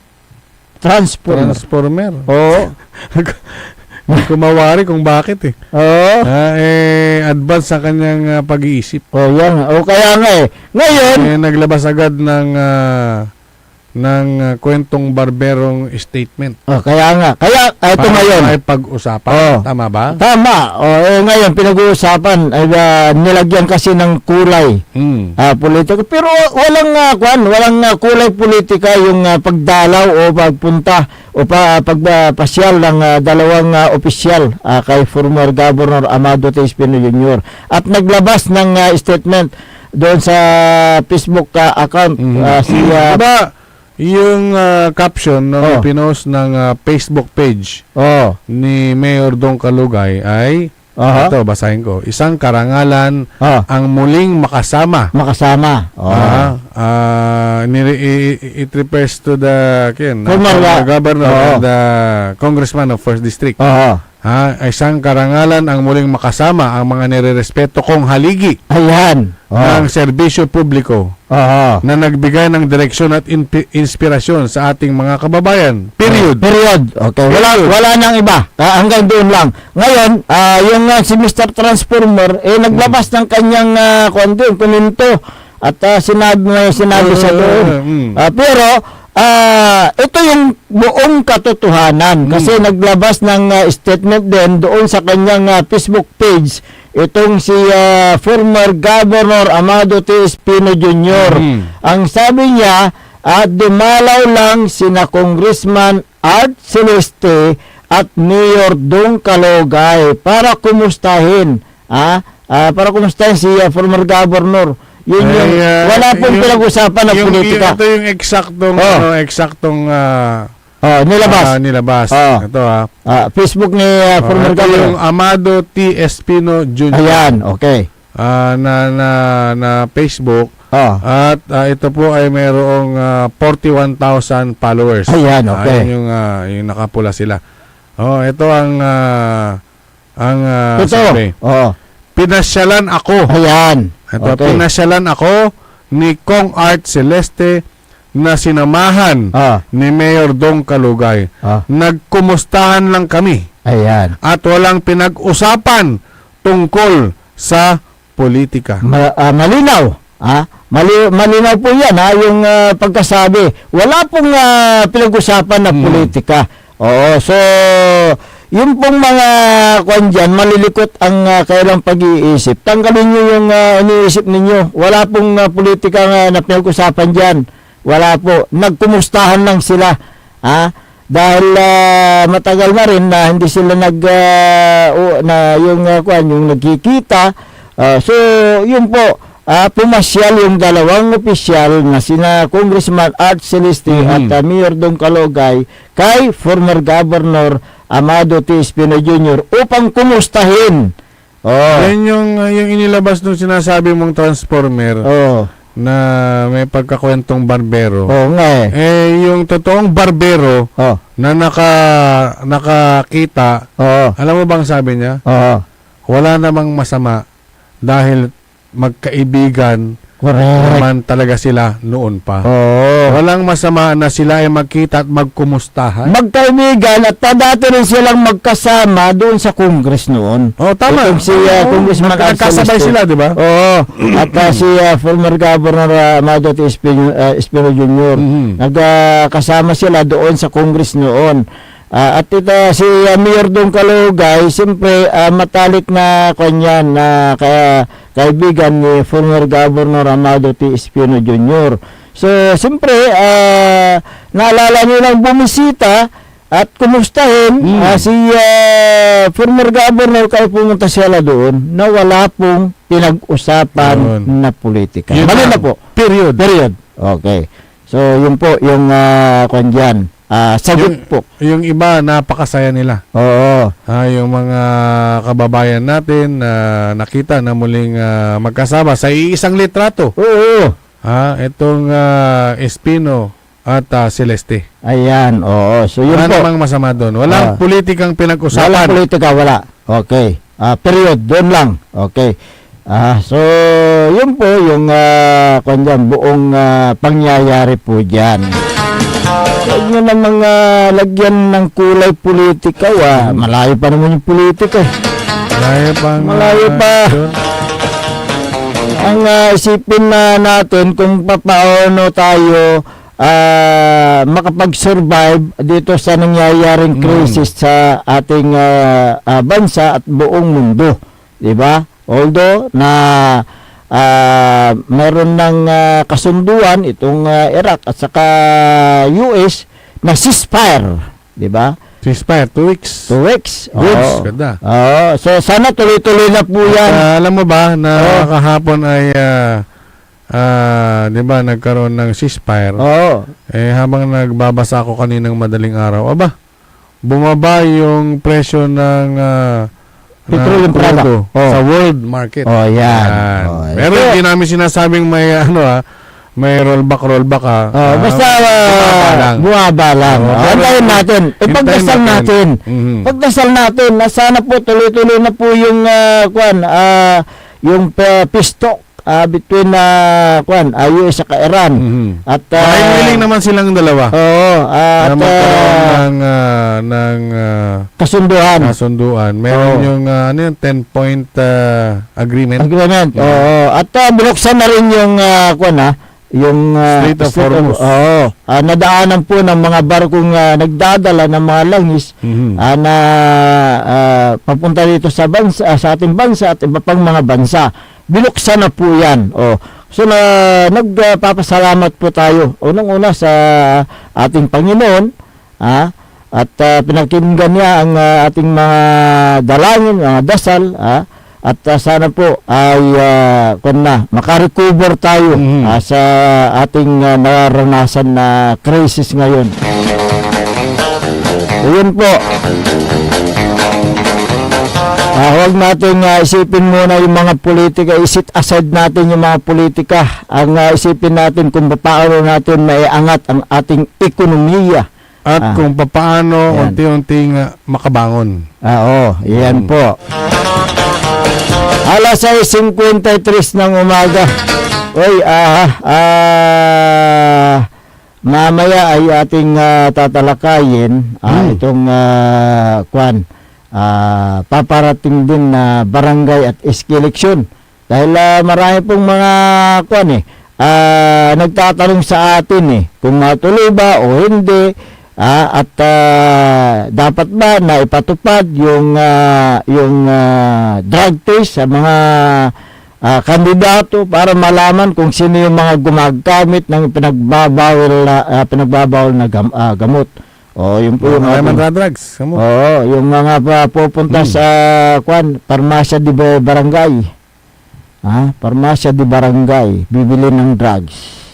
Transformer. Oo. Hindi ko mawari kung bakit Oo. Advance sa kanyang pag-iisip. Yan. Kaya nga Ngayon, naglabas agad ng kwentong barberong statement. Kaya nga. Kaya, ito ngayon. Ay pag-usapan. Tama ba? Tama. Ngayon, pinag-uusapan, nilagyan kasi ng kulay politika. Pero walang kulay politika yung pagdalaw o pagpunta o pagpasyal ng dalawang opisyal kay former Governor Amado T. Espino Jr. At naglabas ng statement doon sa Facebook account. Diba, yung caption ng pinost ng Facebook page ni Mayor Dong Kalugay ay ito, basahin ko. Isang karangalan ang muling makasama. It refers to the Governor and the Congressman of 1st District. Isang karangalan ang muling makasama ang mga nirerespeto kong haligi. Ayan. Ng serbisyo publiko na nagbigay ng direksyon at inspirasyon sa ating mga kababayan. Period. Okay. Wala nang iba. Hanggang doon lang. Ngayon, yung si Mr. Transformer, naglabas ng kanyang komento at sinabi sa doon. Pero, ito yung buong katotohanan kasi naglabas ng statement din doon sa kanyang Facebook page itong si former Governor Amado T. Espino Jr. Ang sabi niya, dumalaw lang sina Congressman Art Celeste at Mayor Dong Kalugay para kumustahin si former Governor. Yun yung wala pong pinag-usapan ng politika. Ito yung eksaktong nilabas. Ito Facebook ni former ito Governor. yung Amado T. Espino Jr. Ayan, okay. Na Facebook. At ito po ay mayroong 41,000 followers. Ayan, okay. Yung nakapula sila. Ito ang ito. sabi. Pinasyalan ako. Ayan. Okay. Pinasyalan ako ni Kong Art Celeste na sinamahan ni Mayor Dong Kalugay. Nagkumustahan lang kami. Ayan. At walang pinag-usapan tungkol sa politika. Malinaw. Malinaw po yan yung pagkasabi. Wala pong pinag-usapan na politika. So yung pong mga dyan, malilikot ang kailang pag-iisip. Tanggalin nyo yung iniisip ninyo. Wala pong politika na pinag-usapan dyan. Wala po. Nagkumustahan lang sila. Dahil matagal na rin na hindi sila yung nagkikita. So, yun po. Pumasyal yung dalawang opisyal na sina Congressman Art Celeste at Mayor Dong Kalugay kay former Governor Amado T. Espino Jr. upang kumustahin. Yan yung inilabas nung sinasabi mong Transformer na may pagkakwentong barbero. Oo nga eh. Yung totoong barbero Oh. na nakakita, Oo. alam mo bang sabi niya? Oo. Wala namang masama dahil magkaibigan Correct. naman talaga sila noon pa. Oo. Walang masama na sila ay magkita at magkumustahan. Magkaibigan at dati rin silang magkasama doon sa Congress noon. Oh, tama. Itong si Congressman Nagkasabay Celeste. sila, di ba? Oo. At si former Governor Amado T. Espino Jr. Nagkasama sila doon sa Congress noon. At ito si Mayor Dong Calugay, siyempre matalik na kanyan na kaibigan ni former Governor Amado T. Espino Jr. So, siyempre, naalala nyo lang bumisita at kumustahin si former Governor kaya pumunta sila doon na wala pong pinag-usapan na politika. Yun Mali lang. na po. Period. Okay. So, yun po, yung kanyan. Sagot po. Yung iba, napakasaya nila. Oo. Yung mga kababayan natin na nakita na muling magkasama sa iisang litrato. Oo. Itong Espino at Celeste. Ayan, oo. So, yun Wala po. namang masama doon. Walang politikang pinag-usapan. Walang politika, wala. Okay. Period, doon lang. Okay. So, yun po yung kanyan, buong pangyayari po dyan. Huwag nyo namang lagyan ng kulay politika. Malayo pa naman yung politika. Malayo pa. Ang isipin na natin kung paano tayo makapag-survive dito sa nangyayaring crisis sa ating bansa at buong mundo. Diba? Although na meron ng kasunduan itong Iraq at saka US na ceasefire, di ba? Ceasefire, 2 weeks. 2 weeks. Good. Oo. Ganda. So sana tuloy-tuloy na po yan. Alam mo ba na kahapon ay di ba nagkaroon ng ceasefire? Oo. Habang nagbabasa ako kaninang madaling araw, bumaba yung presyo ng Petroleum product. Sa world market. Yan. Pero hindi namin sinasabing may may rollback Basta bumaba lang. Antayin natin. Ipagdasal natin. Pagdasal natin na sana po tuloy-tuloy na po yung yung peace talk between US at Iran. At willing naman silang dalawa. At magkaroon ng kasunduan. Meron yung 10-point agreement. At binuksan na rin yung yung Strait of Hormuz. Nadaanan po ng mga barkong nagdadala ng mga langis na papunta dito sa bansa, sa ating bansa at iba pang mga bansa. Binuksan na po yan. So nagpapasalamat po tayo unang-una sa ating Panginoon at pinakinggan niya ang ating mga dalangin, mga dasal at sana po ay makarecover tayo sa ating naranasan na crisis ngayon. Ayun po. Huwag natin isipin muna yung mga politika, isit aside natin yung mga politika. Ang isipin natin kung paano natin maiangat ang ating ekonomiya. At kung paano unti-unting makabangon. Yan po. Alas 6:53 ng umaga. Mamaya ay ating tatalakayin itong paparating din na barangay at eleksyon. Dahil marami pong mga nagtatanong sa atin kung matuloy ba o hindi. At dapat ba na ipatupad yung drug test sa mga kandidato para malaman kung sino yung mga gumagamit ng pinagbabawal na gamot. Yung po yung drugs. yung mga pupunta sa parmasya di barangay. Parmasya di barangay, bibili ng drugs.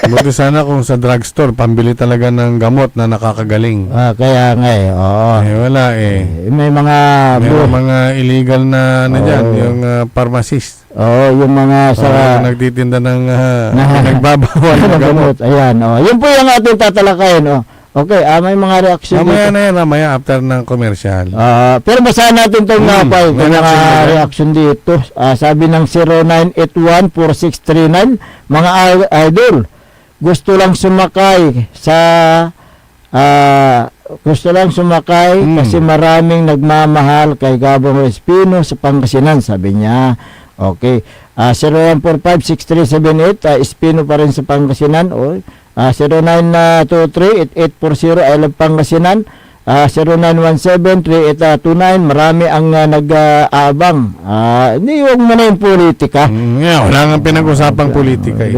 Buti sana kung sa drugstore, pambili talaga ng gamot na nakakagaling. Kaya nga wala may mga mga illegal na dyan, yung pharmacist. yung mga sa nagtitinda ng nagbabawal ng ng gamot. gamot. Ayan, yun po yung ating tatalakayin. Okay, may mga reaction Mamaya dito. na yan, mamaya after ng commercial. Pero basahin natin itong may mga reaction ba? reaction dito. Sabi ng 0981-4639, mga idol, gusto lang sumakay kasi maraming nagmamahal kay Gabong Espino sa Pangasinan, sabi niya. Okay. 0145-6378, Espino pa rin sa Pangasinan. 0923-8840, I love Pangasinan. 0917-3829, marami ang nag-aabang. Hindi, huwag mo na yung politika. Wala nga pinag-usapang politika.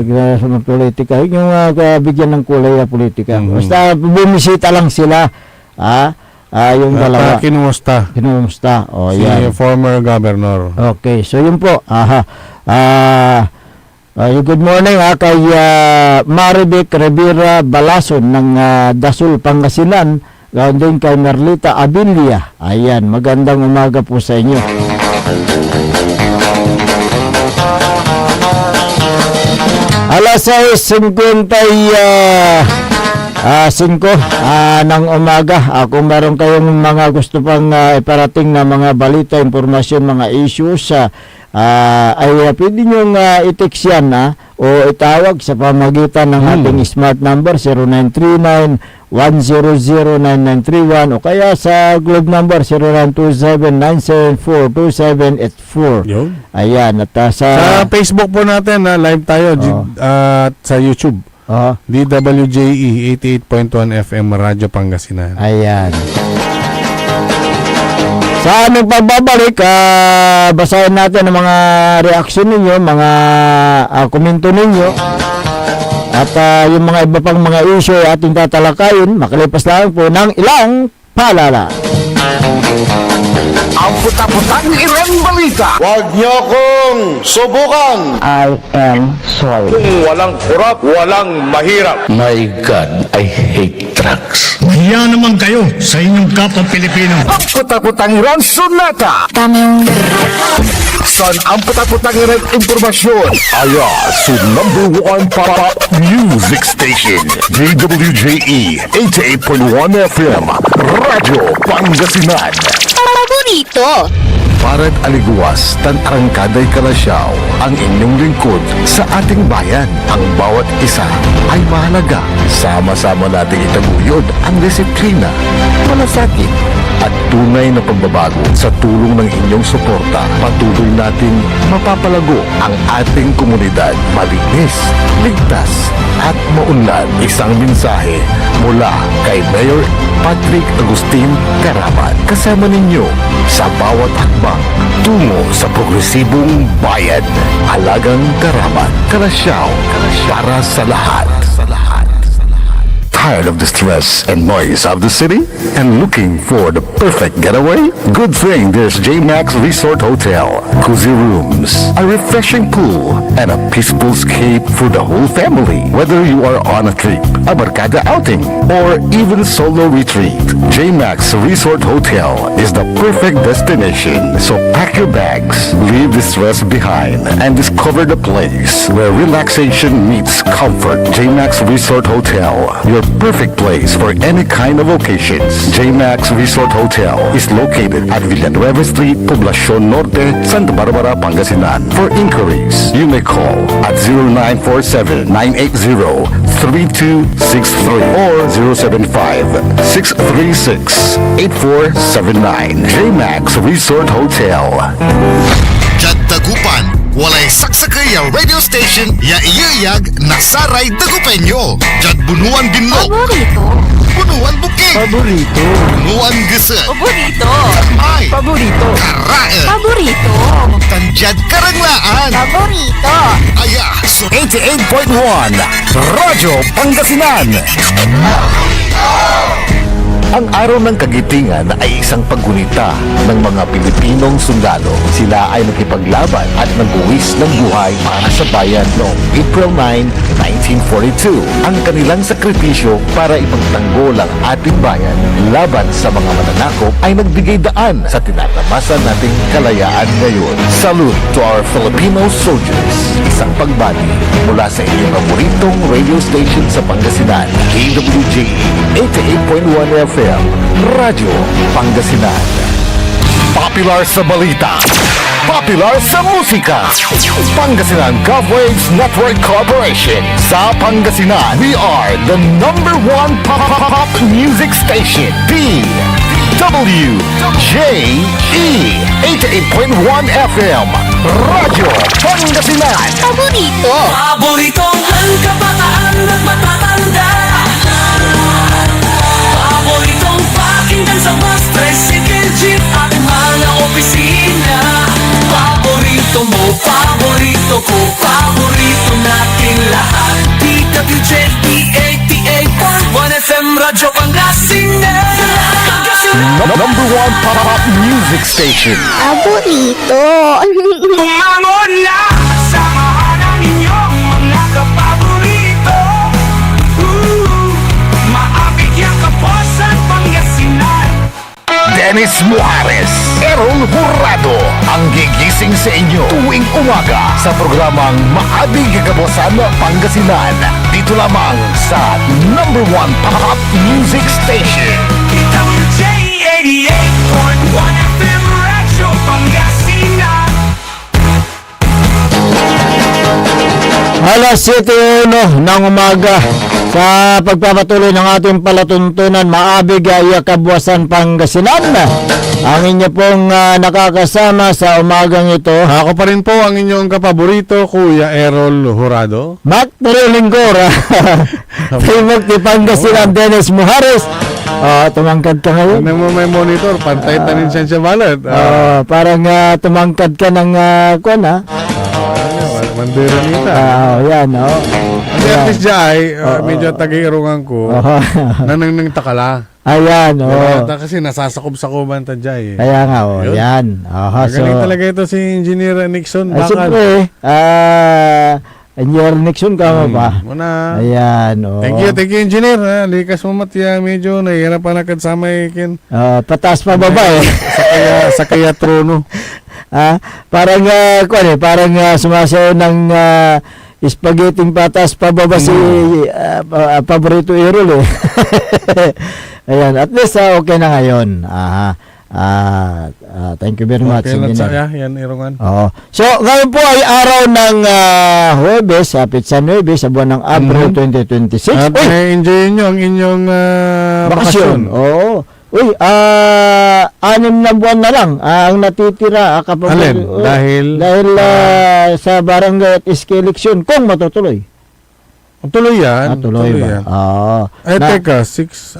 Politika. Yung bigyan ng kulay na politika. Basta bumisita lang sila. Yung dalawa. Kinumusta. Si Yan. former governor. Okay, so yun po. Good morning kay Maribek Rivera Balason ng Dasul, Pangasinan. Gawin din kay Merlita Abilia. Ayan, magandang umaga po sa inyo. Alas 6:55 ng umaga. Kung meron kayong mga gusto pang iparating na mga balita, impormasyon, mga issues, ay pwede nyo i-text yan o itawag sa pamagitan ng ating smart number 0939-100-9931 o kaya sa Globe number 0927-974-2784. Yun. Ayan, at Sa Facebook po natin, live tayo at sa YouTube. DWJE 88.1 FM Radyo Pangasinan. Ayan. Sa aming pagbabalik, basahin natin ang mga reaksyon ninyo, mga komento ninyo. At yung mga iba pang mga issue ay ating tatalakayin, makalipas lang po ng ilang paalala. Ang puta-putang Iran balita. Huwag niyo kong subukan. I am sorry. Kung walang kurap, walang mahirap. My God, I hate trucks. Hiya naman kayo sa inyong kapwa Pilipino. Ang puta-putang Iran sunata. San ang puta-putang Iran impormasyon? Aya sa #1 pop music station. DWJE 88.1 FM. Radyo Pangasinan. Paborito. Parad aliguas, tan arangkaday kalasyaw, ang inyong lingkod sa ating bayan. Ang bawat isa ay mahalaga. Sama-sama nating itaguyod ang disiplina, malasakit, at tunay na pagbabago. Sa tulong ng inyong suporta, patuloy nating mapapalago ang ating komunidad. Malinis, ligtas, at maunlad. Isang mensahe mula kay Mayor Patrick Agustin Caraman. Kasama ninyo sa bawat hakbang tungo sa progresibong bayan. Halagang Caraman, Kalasyaw, para sa lahat. Tired of the stress and noise of the city? And looking for the perfect getaway? Good thing there's JMax Resort Hotel. Cozy rooms, a refreshing pool, and a peaceful escape for the whole family. Whether you are on a trip, a barkada outing, or even solo retreat, JMax Resort Hotel is the perfect destination. So pack your bags, leave the stress behind, and discover the place where relaxation meets comfort. JMax Resort Hotel, your perfect place for any kind of occasions. JMax Resort Hotel is located at Villanueva Street, Poblacion Norte, Santa Barbara, Pangasinan. For inquiries, you may call at 0947-980-3263 or 075-636-8479. JMax Resort Hotel. Jad Dagupan, walay saksakay ang radio station ya iyayag na saray Dagupenyo. Jad Bunuan Binlo, Paborito. Bunuan Bukid, Paborito. Bunuan Gese, Paborito. Ay, Paborito. Karae, Paborito. Tanjad Karanglaan, Paborito. Aya, so 88.1 Radyo Pangasinan. Ang araw ng kagitingan ay isang paggunita ng mga Pilipinong sundalo. Sila ay nakipaglaban at nagbuwis ng buhay para sa bayan noong April 9, 1942 ang kanilang sakripisyo para ipagtanggol ang ating bayan laban sa mga mananakop ay nagbigay daan sa tinatamasan nating kalayaan ngayon. Salute to our Filipino soldiers. Isang pagbati mula sa inyong paboritong radio station sa Pangasinan, KWJ 88.1 FM, Radyo Pangasinan. Popular sa balita, popular sa musika. Pangasinan Govwaves Network Corporation. Sa Pangasinan, we are the number one pop music station. DWJE 88.1 FM, Radyo Pangasinan. Paborito. Paboritong kabataan at matatanda. Paboritong pakinggan sa bus, tricycle, jeep at mga opisina. Paborito mo, paborito ko, paborito natin lahat. DWJ 88.1 FM, Radyo Pangasinan. Number one pop music station. Paborito. Tumangon na, samahan ang inyong mga kapaborito. Maabig yung Kapuasan, Pangasinan. Dennis Muarez, Errol Hurado, ang gigising sa inyo tuwing umaga sa programang Maabig Kapuasan Pangasinan. Dito lamang sa number one pop music station. DWJ 88.1 FM, Radyo Pangasinan. Alas 7:01 ng umaga sa pagpapatuloy ng ating palatuntunan Maabig Kabuasan Pangasinan. Ang inyo pong nakakasama sa umagang ito, Ako pa rin po ang inyong kapaborito, Kuya Errol Hurado. Mac Linggora, Timog ni Pangasinan, Dennis Muhares. Tumangkad ka ngayon. May monitor, pantay tanin siya balat. Parang tumangkad ka ng kuwan ha. Bandera nita. Yan Kasi at least dyan, medyo tagairungan ko, nanang takala. Ayan, Kasi nasasakob-sakoban ta dyan. Kaya nga, Yun. yan. Magaling talaga ito si Engineer Nixon. Siyempre, Engineer Nixon ka mo ba? Muna. Ayan, Thank you, Engineer. Likas mo matya, medyo nahihirapan na kadsama ikin. Pataas pa baba eh. Sa kaya trono. Parang, parang sumasayaw ng spaghetti patas pababa si paborito Errol eh. Ayan, at least okay na ngayon. Thank you very much. Okay lang saya, yan irungan. So, ngayon po ay araw ng Huwebes, Pitsan Huwebes, sa buwan ng April 2026. At enjoy nyo ang inyong bakasyon. Oo. Uy, 6 na buwan na lang ang natitira kapag Alin? Dahil sa barangay at iski eleksyon kung matutuloy. Tuloy yan. Tuloy ba? Teka, 6,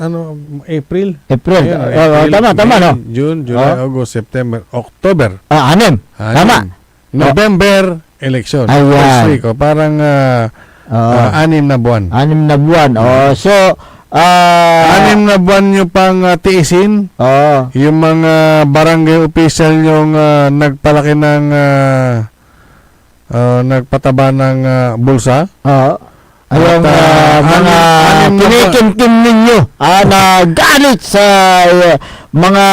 April? April. April, Tama, May, no? June, July, August, September, October. 6. Tama. November, election. Ayan. First week, parang 6 na buwan. 6 na buwan. So, 6 na buwan nyo pang tiisin. Yung mga barangay official yung nagpalaki ng nagpataba ng bulsa. Yung mga kinikintin ninyo na galit sa mga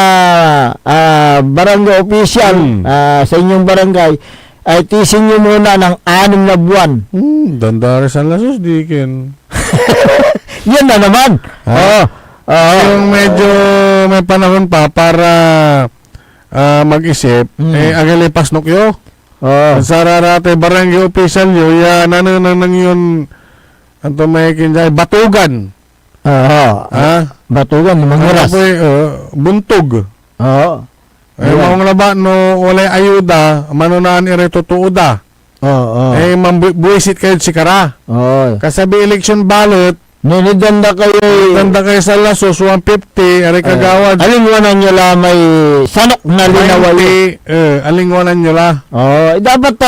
barangay official sa inyong barangay ay tisin nyo muna ng 6 na buwan. Dandares ang lasos, dikin. Yan na naman. Yung medyo may panahon pa para mag-isip, agalipas nukyo. Sararate barangay official nyo, yan ano nang yun, anto may kinjay, batugan. Batugan, mga oras. Buntog. Mga laba, no, walay ayuda, manunahan iretutuuda. Mambuisit kayo si Kara. Kasabi election ballot, Nilidanda kayo sa Lasos, 150, ari kagawad. Alingwanan nyo la may sanok na linawali. Alingwanan nyo la. Dapat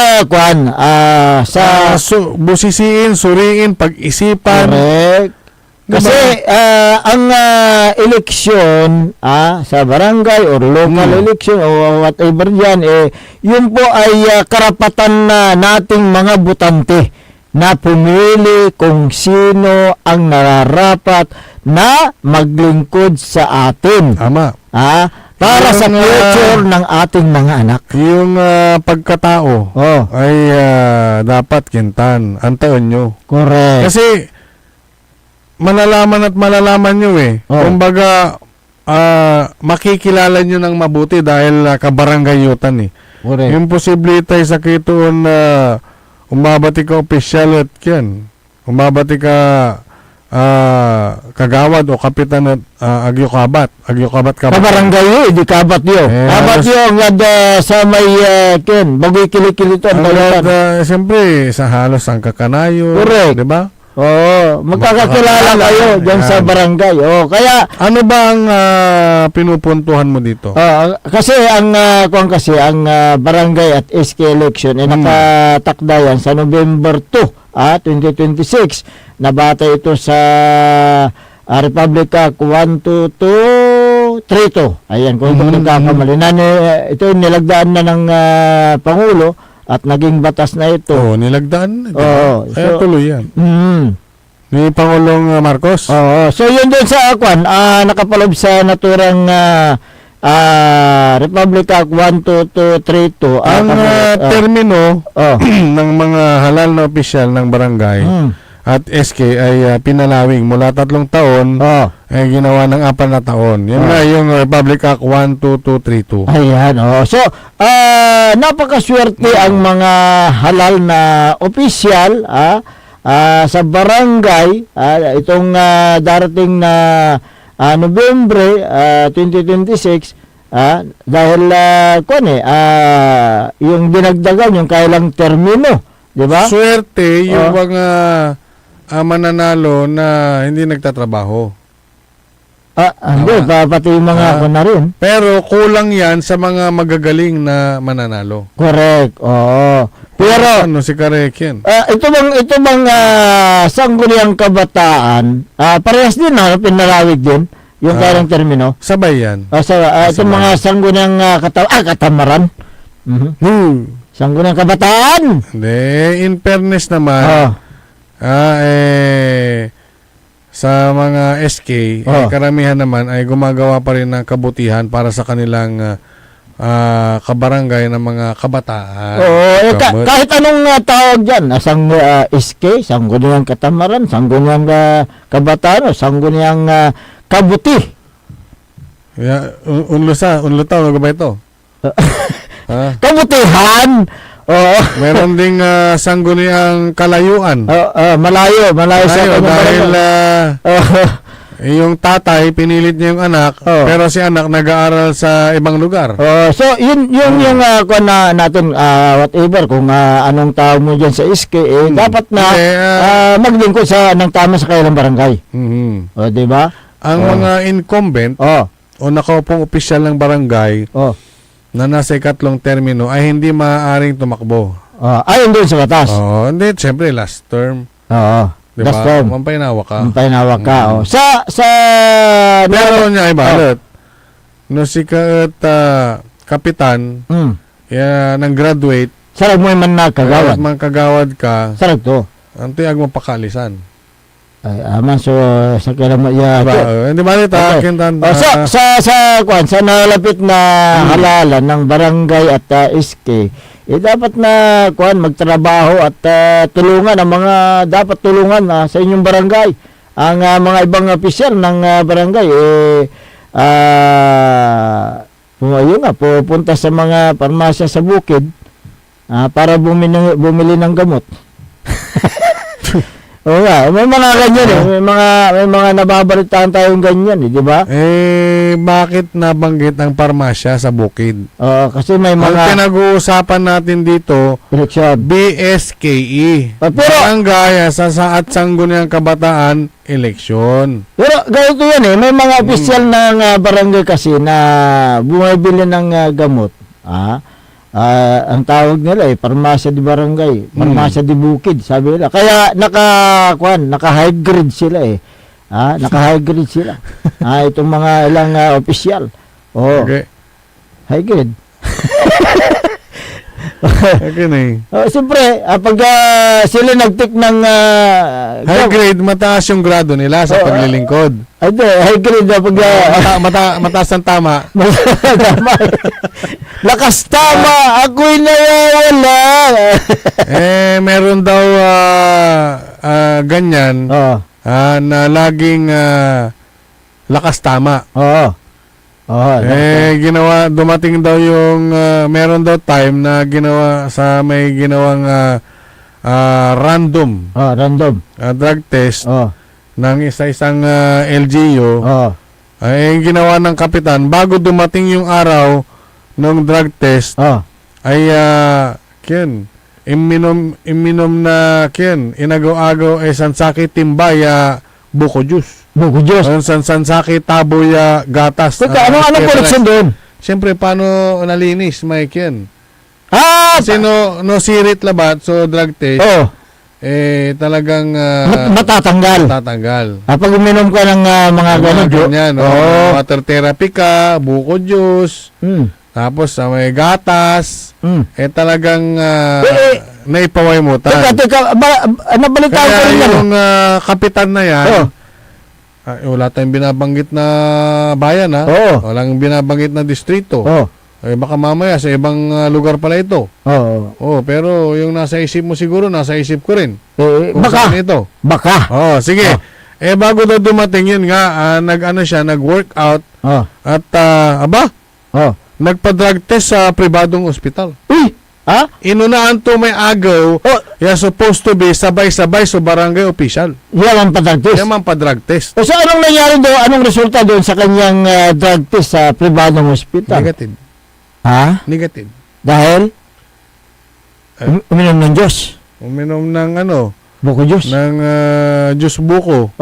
sa busisiin, suriin, pag-isipan. Correct. Kasi ang eleksyon sa barangay or local election o whatever yan, yun po ay karapatan na nating mga butante na pumili kung sino ang nararapat na maglingkod sa atin. Tama. Para sa Yung, future ng ating mga anak. Yung pagkatao Oh, ay dapat kintan. Antaon nyo. correct. Kasi malalaman at malalaman nyo Oh. Kumbaga, makikilala nyo ng mabuti dahil kabaranggayutan Correct. Yung posible tayo sa kitoon na umabati ka opisyal at yan. Umabati ka kagawad o kapitan at agyokabat Kabarangay di kabat yo. Kabat yo nga sa may bagoy kilikilito ang tawag. Siyempre, sa halos ang kakanayo. Correct. Di ba? Oo, magkakakilala kayo diyan sa barangay. Oh, kaya Ano ba ang pinupuntuhan mo dito? kasi ang barangay at SK election ay nakatakda yan sa November 2, 2026. Nabatay ito sa Republic Act 12232. Ayan, kung ito nagkakamali. Ito nilagdaan na ng Pangulo at naging batas na ito. Nilagdaan. Oo. Kaya tuloy yan. Ni Pangulong Marcos. Oo. So yun doon sa nakapalob sa naturang Republic Act 12232. Ang termino Oh. ng mga halal na opisyal ng barangay at SK ay pinalawing mula 3 taon ay ginawa ng 4 na taon. Yan na yung Republic Act 12232. Ayan, So, napakaswerte ang mga halal na opisyal sa barangay itong darating na Nobyembre 2026 dahil yung dinagdagan yung kailang termino, di ba? Swerte yung mga mananalo na hindi nagtatrabaho. Hindi, pati yung mga na rin. Pero kulang yan sa mga magagaling na mananalo. Correct. Oo. Pero Ano si Karek yan? ito bang sangguniang kabataan, parehas din pinalawig din yung kailang termino. Sabay yan. Itong mga sangguniang katamaran. Sangguniang kabataan. Hindi, in fairness naman, sa mga SK, karamihan naman ay gumagawa pa rin ng kabutihan para sa kanilang kabarangay ng mga kabataan. Kahit anong tawag dyan, SK, sangguniang katamaran, sangguniang kabataan, o sangguniang kabuti. Unluta, ano ba ito? Kabutihan! Oo. Meron ding sangguniang kalayuan. Malayo sa dahil yung tatay pinilit niya yung anak, pero si anak nag-aaral sa ibang lugar. So yun yung natin whatever kung anong tawag mo diyan sa SK dapat na maglingkod sa ng tama sa kailang barangay. Di ba? Ang mga incumbent o nakaupong opisyal ng barangay na nasa ikatlong termino ay hindi maaaring tumakbo. Ayon doon sa batas. Hindi, siyempre last term. Diba? Last term. Mampaynawa ka. Sa pero niya ibalot. No si kapitan, nang graduate, sarag mo man nakagawad. Man kagawad ka. Sarag to. Ang tiyag mo pakalisan. Ay, aman so sa kailangan hindi ba nita kintan sa nalapit na halalan ng barangay at SK dapat na magtrabaho at tulungan ang mga dapat tulungan sa inyong barangay ang mga ibang opisyal ng barangay pupunta sa mga parmasya sa bukid para bumili ng gamot. May mga ganyan may mga nababalitaan tayong ganyan di ba? Bakit nabanggit ang parmasya sa bukid? Kasi may mga ang pinag-uusapan natin dito eleksyon. BSKE. Pero ang gaya sa Saat Sangguniang Kabataan eleksyon. Pero ganito yan may mga opisyal ng barangay kasi na bumibili ng gamot. Ang tawag nila parmasya di barangay, parmasya di bukid, sabi nila. Kaya naka-high grade sila naka-high grade sila. Itong mga ilang opisyal. Okay. High grade. Akin eh. Siyempre, pag sila nag-take ng High grade, mataas yung grado nila sa paglilingkod. Ay, di, high grade na pag Mataas ang tama. tama. Lakas tama, ako'y nawawala. Meron daw ganyan na laging lakas tama. Oo. Dumating daw yung meron daw time na ginawa sa may ginawang random random drug test ng isa-isang LGU. Ay ginawa ng kapitan bago dumating yung araw ng drug test ay iminom na inagaw-agaw sansaki timbaya buko juice. Buko juice. Sansaki taboy gatas. Teka, anong production doon? Siyempre, paano nalinis, Mike, yan? Kasi Oh. no sirit labat, so drug test, talagang matatanggal. Pag uminom ka ng mga ganyan, water therapy ka, buko juice, tapos may gatas, talagang naipaway mo. Teka, nabalitaan ko rin yan. Yung kapitan na yan, wala tayong binabanggit na bayan, ha? Walang binabanggit na distrito. Baka mamaya sa ibang lugar pala ito. Pero yung nasa isip mo siguro, nasa isip ko rin. Baka. Ito. Baka. Sige. Bago daw dumating yun nga, nag-workout at nagpa-drug test sa pribadong ospital. Inunahan to may agaw, supposed to be sabay-sabay sa barangay official. Yan ang pa-drug test. Yan ang pa-drug test. So anong nangyari doon? Anong resulta doon sa kanyang drug test sa pribadong ospital? Negative. Negative. Dahil? Uminom ng Diyos. Uminom ng buko juice. Ng juice buko.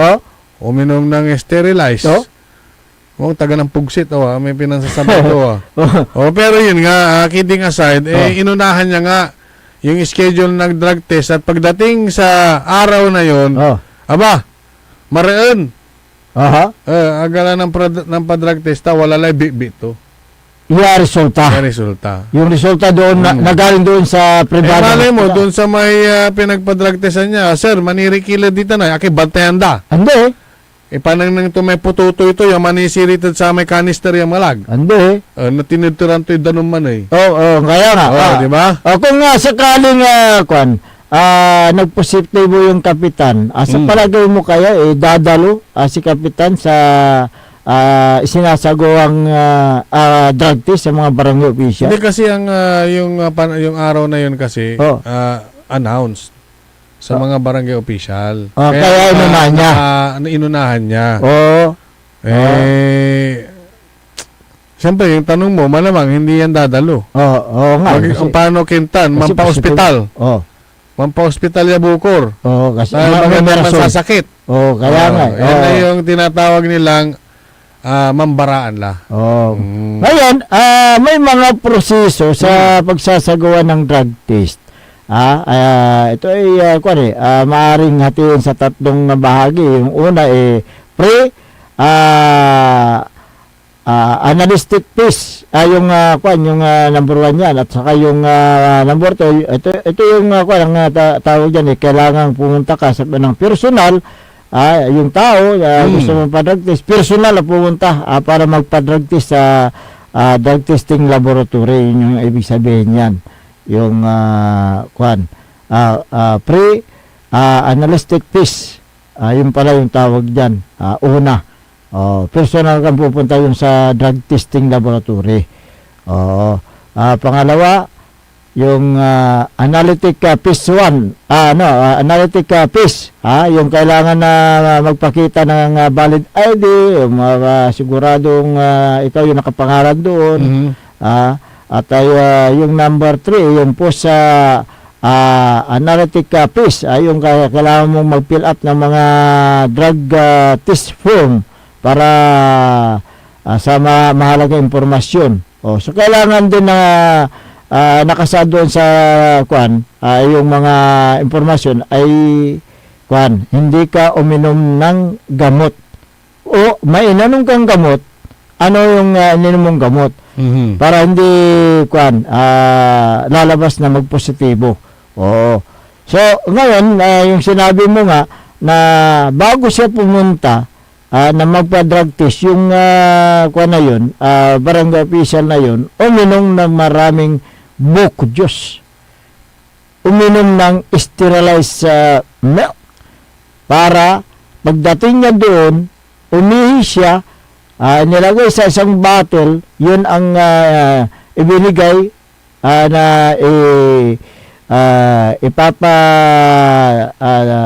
Uminom ng sterilized. Taga ng pugsit. May pinansasabi ko. Pero yun nga, kidding aside, inunahan niya nga yung schedule ng drug test at pagdating sa araw na yun, maraan. Agala ng pa-drug test, wala lang bit to. Yung resulta. Yung resulta doon, nagaling doon sa privado. Malay mo, doon sa may pinagpa-drug testan niya, sir, manirikila dito na, bantayan da. Hindi. Panang nang ito may pututo ito, yung manisirited sa may kanister yung malag. Hindi. Natinituran ito yung danong man kaya nga. Diba? Kung sakaling, nagpositibo yung kapitan, sa palagay mo kaya, dadalo si kapitan sa isinasagawang drug test sa mga barangay official? Hindi kasi yung araw na yun kasi announced sa mga barangay official. Kaya inunahan niya. Inunahan niya. Siyempre, yung tanong mo, malamang hindi yan dadalo. Nga. Paano kintan? Mampa-hospital. Mampa-hospital ya bukor. Kasi magandang masasakit. Kaya nga. Yan na yung tinatawag nilang mambaraan la. Ngayon, may mga proseso sa pagsasagawa ng drug test. Ito ay maaring hatiin sa tatlong bahagi. Yung una analytic test, yung number 1 yan, at saka yung number 2, ito yung ang tawag dyan, kailangan pumunta ka sa ng personal, yung tao gusto mong pa-drug test, personal na pumunta para magpa-drug test sa drug testing laboratory. Yun yung ibig sabihin yan. Yung pre-analytic test, yun pala yung tawag dyan. Una, personal kang pupunta yung sa drug testing laboratory. Pangalawa, yung analytic phase 1, analytic phase, yung kailangan na magpakita ng valid ID, yung siguradong ikaw yung nakapangalan doon. At yung number 3, yung po sa analytic phase, yung kailangan mong mag-fill up ng mga drug test form para sa mahalagang informasyon. So kailangan din na nakasa doon sa yung mga informasyon ay hindi ka uminom ng gamot o may inanong kang gamot, ano yung ininom mong gamot. Para hindi lalabas na magpositibo. Oo. So, ngayon, yung sinabi mo nga na bago siya pumunta na magpa-drug test, yung na yun, barangay official na yun, uminom ng maraming buko juice. Uminom ng sterilized milk para pagdating niya doon, umihi siya, nilagay sa isang bottle, yun ang ibinigay na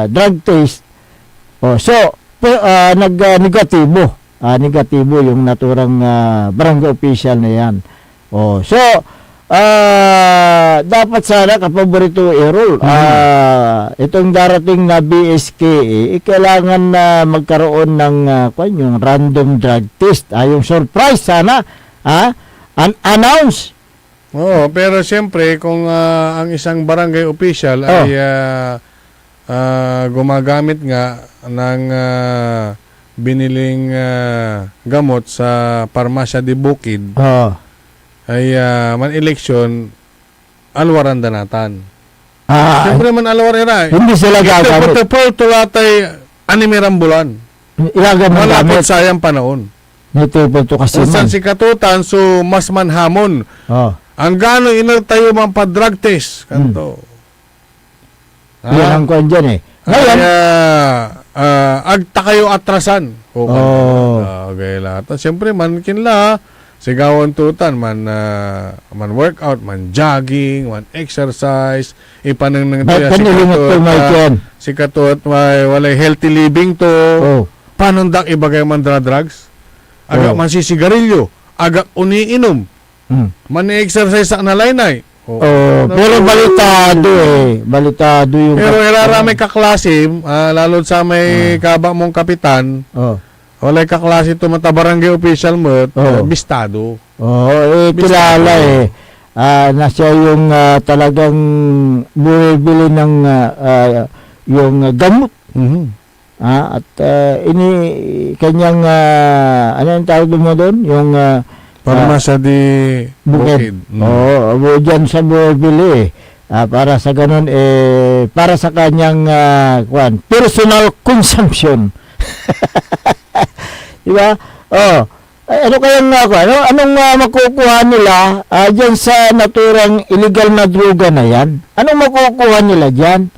drug test. So negatibo yung naturang barangay official na yan. So dapat sana kapaborito Errol, itong darating na BSK kailangan na magkaroon ng yung random drug test, yung surprise sana, announce. Pero siyempre kung ang isang barangay official ay gumagamit nga ng biniling gamot sa Parmasya de Bukid, ay man-eleksyon, alwaran danatan. Siyempre man alwaran na. Hindi sila gagamit. Ito po tulatay animirang bulan. Malapit sayang panahon. Ito po ito kasi San si katutan, so mas manhamon. Ang gano'ng inagtayo man pa drug test. Kanto. Yan ang kwan dyan Ngayon, agta kayo atrasan. Okay, lahat. Siyempre, man kinla, sigawan tutan, man workout, man jogging, man exercise, ipanang nang si katut, walay healthy living to. Panundak ibagay man drugs? Agak man sisigarilyo, agak uniinom, man exercise sa nalaynay. Pero balitado yung pero irarami kaklase, lalo sa may kaba mong kapitan, walay kaklase ito mata barangay official mo, bistado. Kilala na siya yung talagang bumibili ng yung gamot. At kanyang ano yung tawag mo doon? Yung Parmasya de Bukid. Diyan sa bumibili para sa ganun para sa kanyang personal consumption. Diba? Ano kayang anong makukuha nila diyan sa naturang illegal na droga na yan? Anong makukuha nila diyan?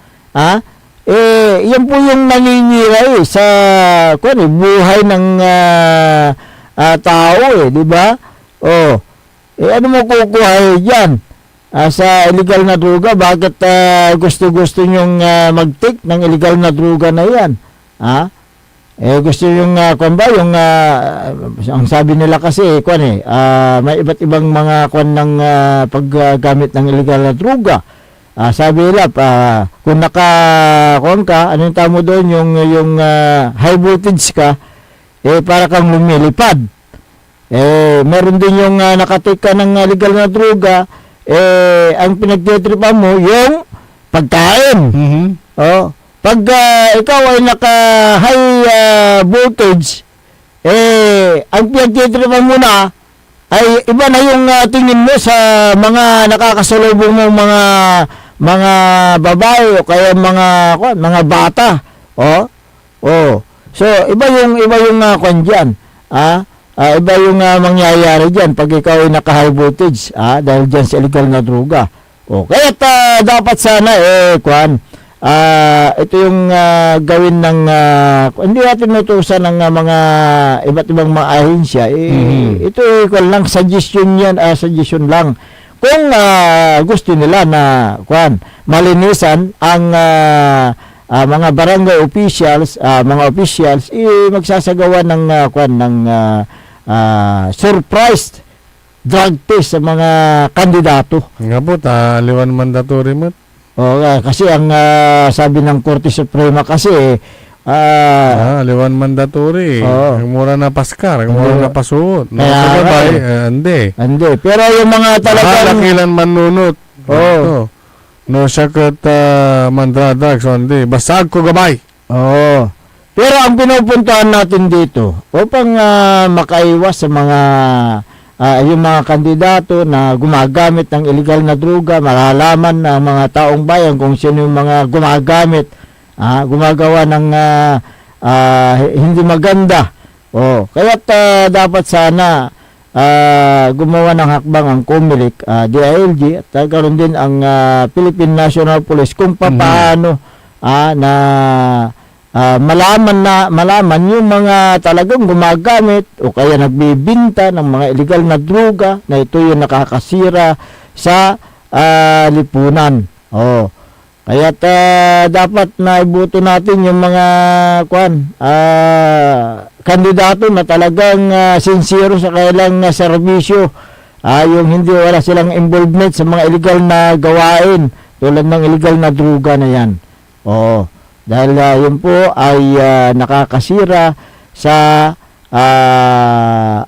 Yan po yung nangingiray sa buhay ng tao di ba? Ano makukuha diyan sa illegal na droga? Bakit gusto-gusto nyong mag-take ng illegal na droga na yan? Gusto yung yung ang sabi nila kasi may iba't ibang mga ng paggamit ng illegal na droga. Sabi nila kung ka, anong tamo doon, yung high voltage ka, para kang lumilipad. Meron din yung nakatika ng legal na droga, ang pinagtitripan mo yung pagkain. Pag ikaw ay naka high voltage, ang pinagtitripan mo na ay iba na yung tingin mo sa mga nakakasalubong mo, mga babae o kaya mga bata. So iba yung kwan diyan. Iba yung mangyayari diyan pag ikaw ay naka high voltage dahil diyan sa illegal na droga. Kaya dapat sana ito yung gawin ng hindi natin utusan ng mga iba't ibang mga ahensya. Ito lang suggestion yan, suggestion lang. Kung gusto nila na malinisan ang mga barangay officials, magsasagawa ng surprise drug test sa mga kandidato. Nga po, liwan mandatory mo. Kasi ang sabi ng Korte Suprema kasi liwan mandatory. Mura na paskar, mura na pasuot. Hindi. Pero yung mga talagang lakilan manunot. No sakit mandra-drugs. Hindi. Basag ko gabay. Pero ang pinupuntahan natin dito upang makaiwas sa mga yung mga kandidato na gumagamit ng illegal na droga, malalaman ng mga taong bayan kung sino yung mga gumagamit, gumagawa ng hindi maganda. Kaya dapat sana gumawa ng hakbang ang COMELEC, DILG, at ganoon din ang Philippine National Police kung paano na malaman yung mga talagang gumagamit o kaya nagbibinta ng mga illegal na droga na ito yung nakakasira sa lipunan. Kaya dapat na ibuto natin yung mga kandidato na talagang sincere sa kailang serbisyo, yung hindi wala silang involvement sa mga illegal na gawain tulad ng illegal na droga na yan. Dahil yun po ay nakakasira sa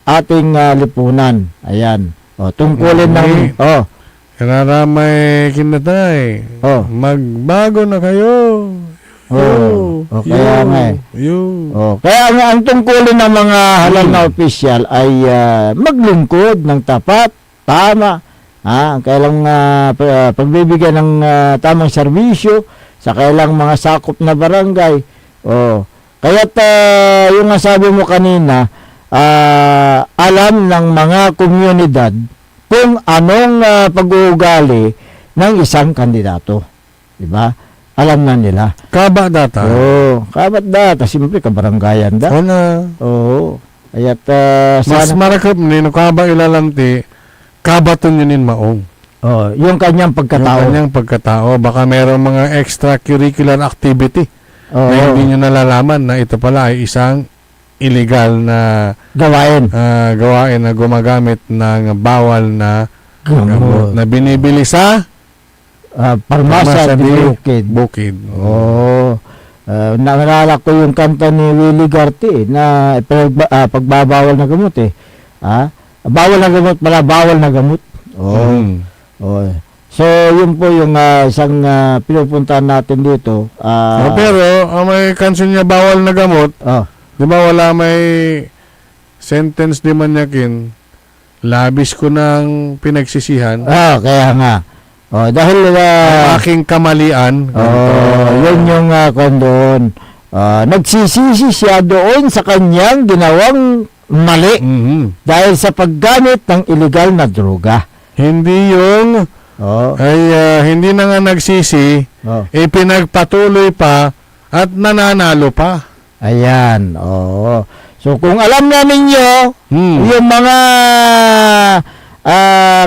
ating lipunan. Ayan. Tungkulin ng Kanaramay kinatay. Magbago na kayo. Kaya nga kaya ang tungkulin ng mga halal na opisyal ay maglingkod ng tapat, tama, kailang pagbibigyan ng tamang serbisyo sa kailang mga sakop na barangay. Kaya't yung sabi mo kanina, alam ng mga komunidad kung anong pag-uugali ng isang kandidato. Diba? Alam na nila. Kaba data. Kabat data. Siyempre, kabaranggayan da. Kaya't mas marakap nino kaba ilalanti, kabaton yun maong. Yung kanyang pagkatao. Baka mayroong mga extracurricular activity na hindi nyo nalalaman na ito pala ay isang illegal na gawain na gumagamit ng bawal na gamot na binibili sa Parmasa di Bukid. Naalala ko yung kanta ni Willie Garti na pagbabawal na gamot bawal na gamot, bawal na gamot. So, yun po yung isang pinupuntahan natin dito. Pero, may kansun niya bawal na gamot. Di ba wala may sentence di manyakin, labis ko ng pinagsisihan. Kaya nga. Dahil aking kamalian. Yun yung doon. Nagsisisi siya doon sa kanyang ginawang mali dahil sa paggamit ng illegal na droga. Hindi yung hindi na nga nagsisi, pinagpatuloy pa at nananalo pa. Ayan. So kung alam na ninyo yung mga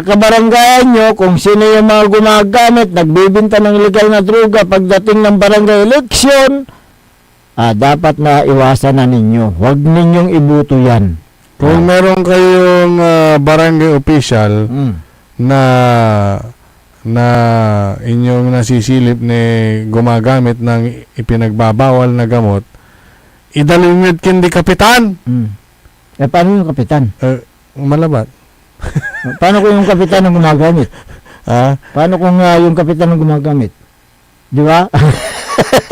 kabaranggayan nyo, kung sino yung mga gumagamit, nagbibinta ng illegal na droga pagdating ng barangay election, dapat na iwasan na ninyo. Huwag ninyong ibuto yan. Kung meron kayong barangay official na inyong nasisilip ni gumagamit ng ipinagbabawal na gamot, idalingit kindi kapitan. Paano yung kapitan? Malabat. Paano kung yung kapitan ang gumagamit? Paano kung yung kapitan ang gumagamit? Di ba?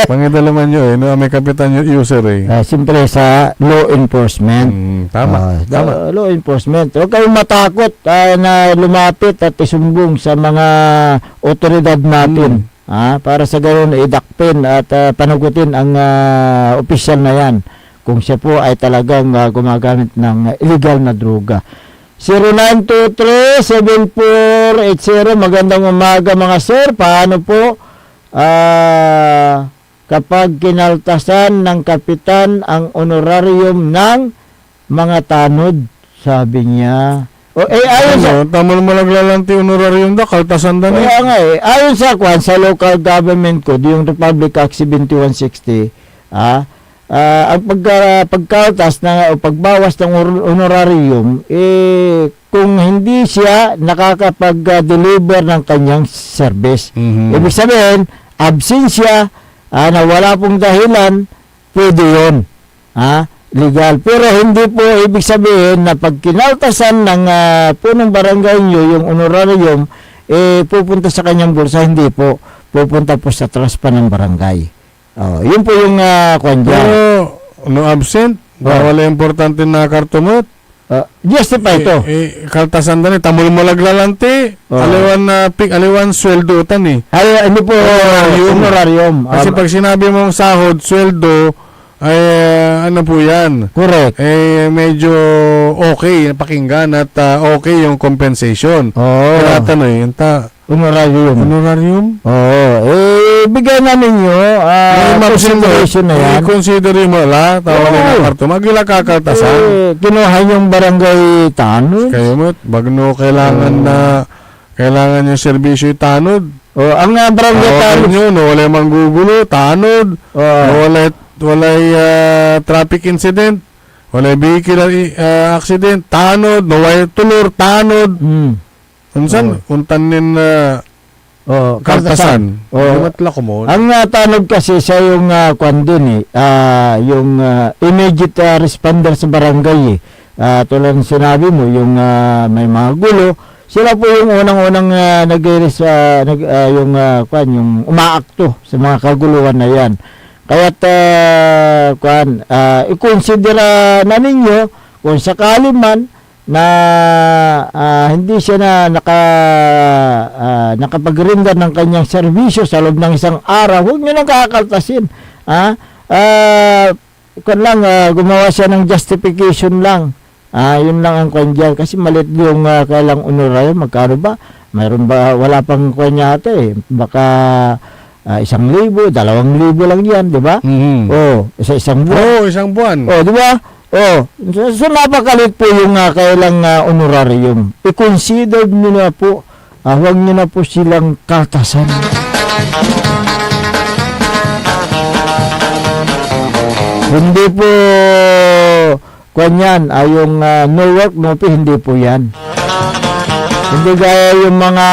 Pangidalaman nyo may kapitan yung user Siyempre sa law enforcement. Tama. Law enforcement. Huwag kayong matakot na lumapit at isumbong sa mga otoridad natin. Para sa ganoon idakpin at panagutin ang opisyal na yan kung siya po ay talagang gumagamit ng illegal na droga. 0923-7480. Magandang umaga mga sir. Paano po kapag kinaltasan ng kapitan ang honorarium ng mga tanod? Sabi niya. Ayon sa tamo mo naglalanti honorarium da kaltasan da kaya nga ayon sa sa local government code, yung Republic Act 7160, ang pagkaltas o pagbawas ng honorarium, kung hindi siya nakakapag-deliver ng kanyang service. Ibig sabihin, absensya na wala pong dahilan, pwede yun. Legal. Pero hindi po ibig sabihin na pag kinaltasan ng punong barangay nyo yung honorarium, pupunta sa kanyang bulsa. Hindi po. Pupunta po sa trust pa ng barangay. Yun po yung kanya. Pero, no absent, wala importante na kartumot. Justify ito. Kaltasan na ni, tamol mo laglalante. Oh. Aliwan na aliwan sweldo utan eh. Ay, hindi po honorarium. Kasi pag sinabi mong sahod, sweldo, ay ano po yan? Correct. Medyo okay, pakinggan at okay yung compensation. Oo. Pero at ano yun, Honorarium. Oo. Bigyan na ninyo consideration na yan. Consider mo la, tawag na parto. Magila kakaltasan. Kinuha yung barangay tanod. Kayo mo, bagno kailangan yung serbisyo tanod. Ang barangay tanod. Nyo, no, wala manggugulo, tanod. Walay traffic incident. Walay vehicular accident, tanod. No, walay tulor, tanod. Unsan, untanin kaltasan. Matla ko mo. Ang tanod kasi sa yung kwan dun yung immediate responder sa barangay tulad ng sinabi mo, yung may mga gulo, sila po yung unang-unang yung umaakto sa mga kaguluhan na yan. Kaya't i-considera na ninyo kung sakali man na hindi siya na nakapag-render ng kanyang serbisyo sa loob ng isang araw, huwag nyo nang kakaltasin. Gumawa siya ng justification lang. Yun lang ang kanya. Kasi malit yung kailang honorarium. Magkano ba? Mayroon ba? Wala pang kanya ata eh. Baka 1,000, 2,000 lang yan, di ba? Sa isang buwan. Isang buwan. Di ba? So napakalit po yung kailang honorarium. I-consider nyo na po, huwag nyo na po silang kaltasan. Hindi po kanyan, yung no work, no pay, hindi po yan. Hindi gaya yung mga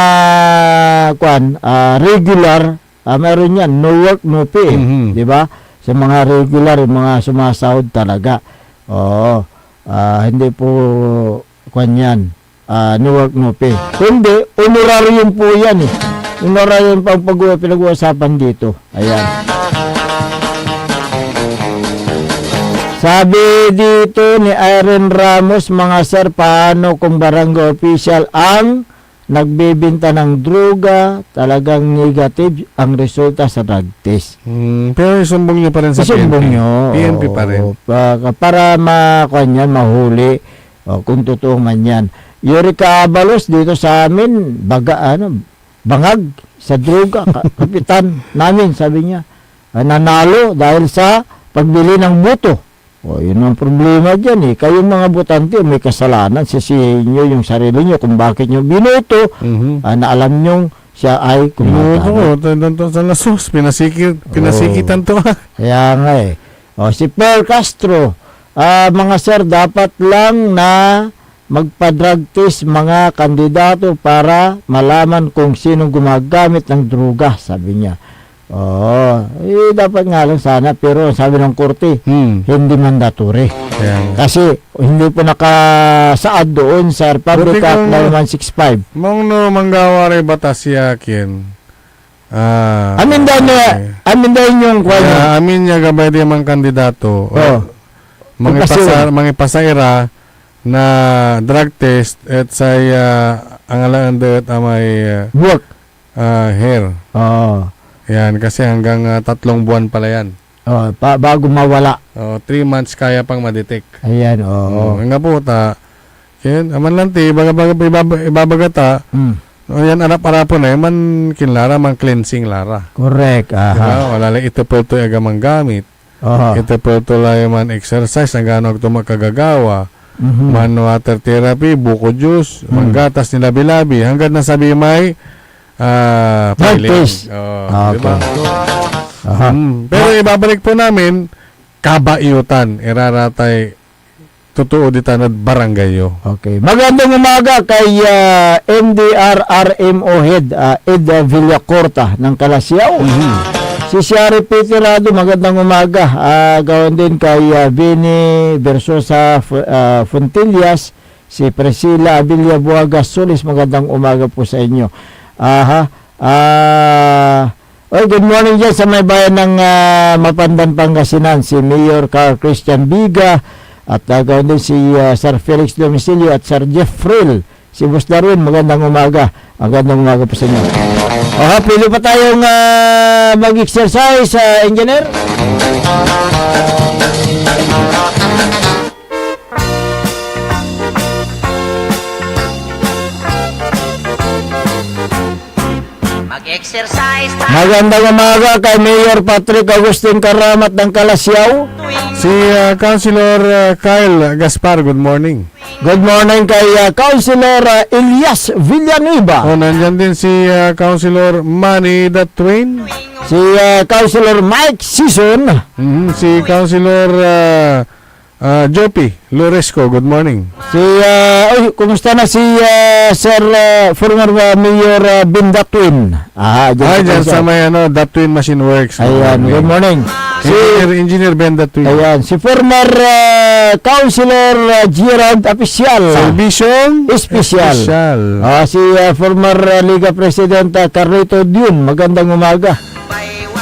regular, meron yan, no work, no pay. Di ba? Sa mga regular, yung mga sumasahod talaga. Hindi po kanyan, no work, no pay. Hindi, honorarium po yan eh. Honorarium pa ang pinag-uusapan dito. Ayan. Sabi dito ni Irene Ramos, mga sir, paano kung barangay official ang nagbebenta ng droga, talagang negative ang resulta sa drug test. Pero isumbong nyo pa rin sa isumbong PNP. nyo. PNP pa rin. Para mahuli. Kung totoo man yan. Yurika Abalos dito sa amin, bangag sa droga. Kapitan namin, sabi niya. Nanalo dahil sa pagbili ng buto. Yun ang problema dyan eh. Kayong mga botante, may kasalanan. Sisihin nyo yung sarili nyo kung bakit nyo binuto na alam nyo siya ay kumatalo. Sa lasos, pinasikitan to. Kaya nga eh. Si Per Castro, mga sir, dapat lang na magpa-drug test mga kandidato para malaman kung sinong gumagamit ng droga, sabi niya. Dapat nga lang sana, pero sabi ng korte, hindi mandatory. Kasi hindi po nakasaad doon sa Republic Act 9165. Mong manggawari batas yakin. Amin dahil yung kwanya. Amin niya gabay di mga kandidato. Mga pasaira na drug test at say ang alaan doon may work hair. Yan, kasi hanggang 3 buwan pala yan. Bago mawala. 3 months kaya pang ma-detect. Ayan, nga po, yan, aman lang ibabagata, yan, arap-arapo na, man kinlara, man cleansing lara. Correct, Wala lang, ito po ito agamang gamit. Ito po ito lang man exercise, ang gano'ng ito makagagawa. Man water therapy, buko juice, manggatas ni labi-labi, hanggang nasabi may practice. Diba? Pero ibabalik po namin kabayutan, iraratay totoo ditan at baranggayo. Okay. Magandang umaga kay MDRRMO Head Ed Villacorta ng Calasiao. Si Shari Peterado, magandang umaga. Gawin din kay Vini Versosa Fontillas, si Priscilla Abilia Buaga Solis, magandang umaga po sa inyo. Good morning dyan sa may bayan ng Mapandan, Pangasinan. Si Mayor Carl Christian Biga, At gawin din si Sir Felix Domicilio at Sir Jeff Frill. Si Boss Darwin, magandang umaga. Magandang umaga po sa inyo. Pili pa tayong mag-exercise, engineer. Mag-exercise Magandang umaga kay Mayor Patrick Agustin Karamat ng Kalasyaw. Si Councilor Kyle Gaspar, good morning. Good morning kay Councilor Elias Villanueva. Nandyan din si Councilor Manny Datwin. Si Councilor Mike Sison. Si Councilor Jopi Loresco, good morning. Kumusta na si Sir former Mayor Ben Datwin? Dyan sa may Datwin Machine Works. Ayan, good morning. Engineer Ben Datwin. Ayan, si former Councilor Gerald Apicial. Salvation Special. Si former Liga President Carlito Dune, magandang umaga.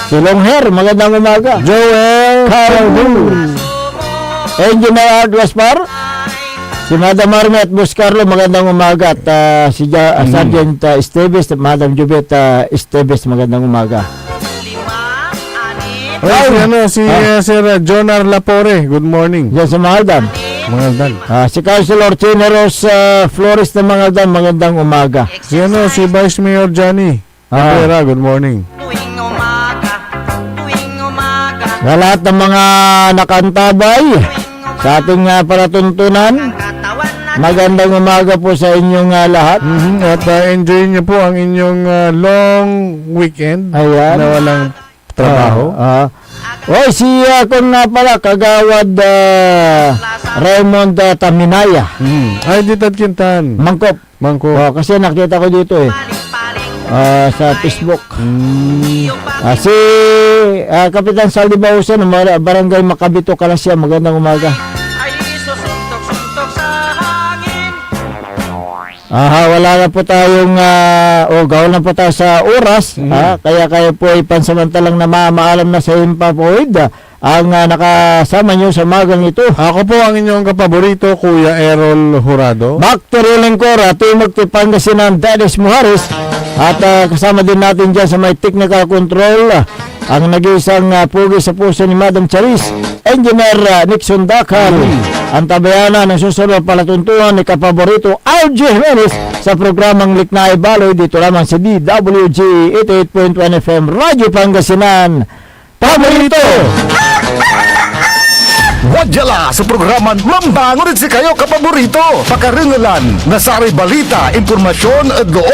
Si Longhair, magandang umaga. Joel Calhoun. Engineer Art Gaspar. Si Madam Marme at Boss Carlo, magandang umaga. At si Sergeant Esteves at Madam Jubet Esteves, magandang umaga. Si Sir Jonar Lapore, good morning. Diyan sa Mahaldan. Mangaldan. Si Councilor Chineros Flores na Mahaldan, magandang umaga. Si Vice Mayor Johnny Rivera, good morning. Sa lahat ng mga nakantabay sa ating palatuntunan, magandang umaga po sa inyong lahat. At enjoy niyo po ang inyong long weekend. Ayan. Na walang trabaho. Si kung nga pala, Kagawad Raymond Taminaya. Ay, ditad kintan. Mangkop. Kasi nakita ko dito sa Facebook. Si Kapitan Saldi Bausan ng Barangay Makabito, Kalasya, magandang umaga. Wala na po tayong gawal na po tayo sa oras. Kaya kayo po ay pansamantalang na maalam na sa Himpapoid ang nakasama nyo sa magang ito. Ako po ang inyong kapaborito, Kuya Errol Jurado. Back to Rolling Cora, Timog Pangasinan, Dennis Muharis. At kasama din natin dyan sa may technical control ang nag-iisang pugi sa puso ni Madam Charis, Engineer Nixon Dakar. Ang tabayana ng susunod palatuntunan ni kapaborito RJ Jimenez sa programang Liknae Baloy dito lamang sa DWG 88.1 FM Radyo Pangasinan. Paborito! Wadyala sa programan Lambangon si kayo kapaborito. Pakaringalan, nasari balita, impormasyon at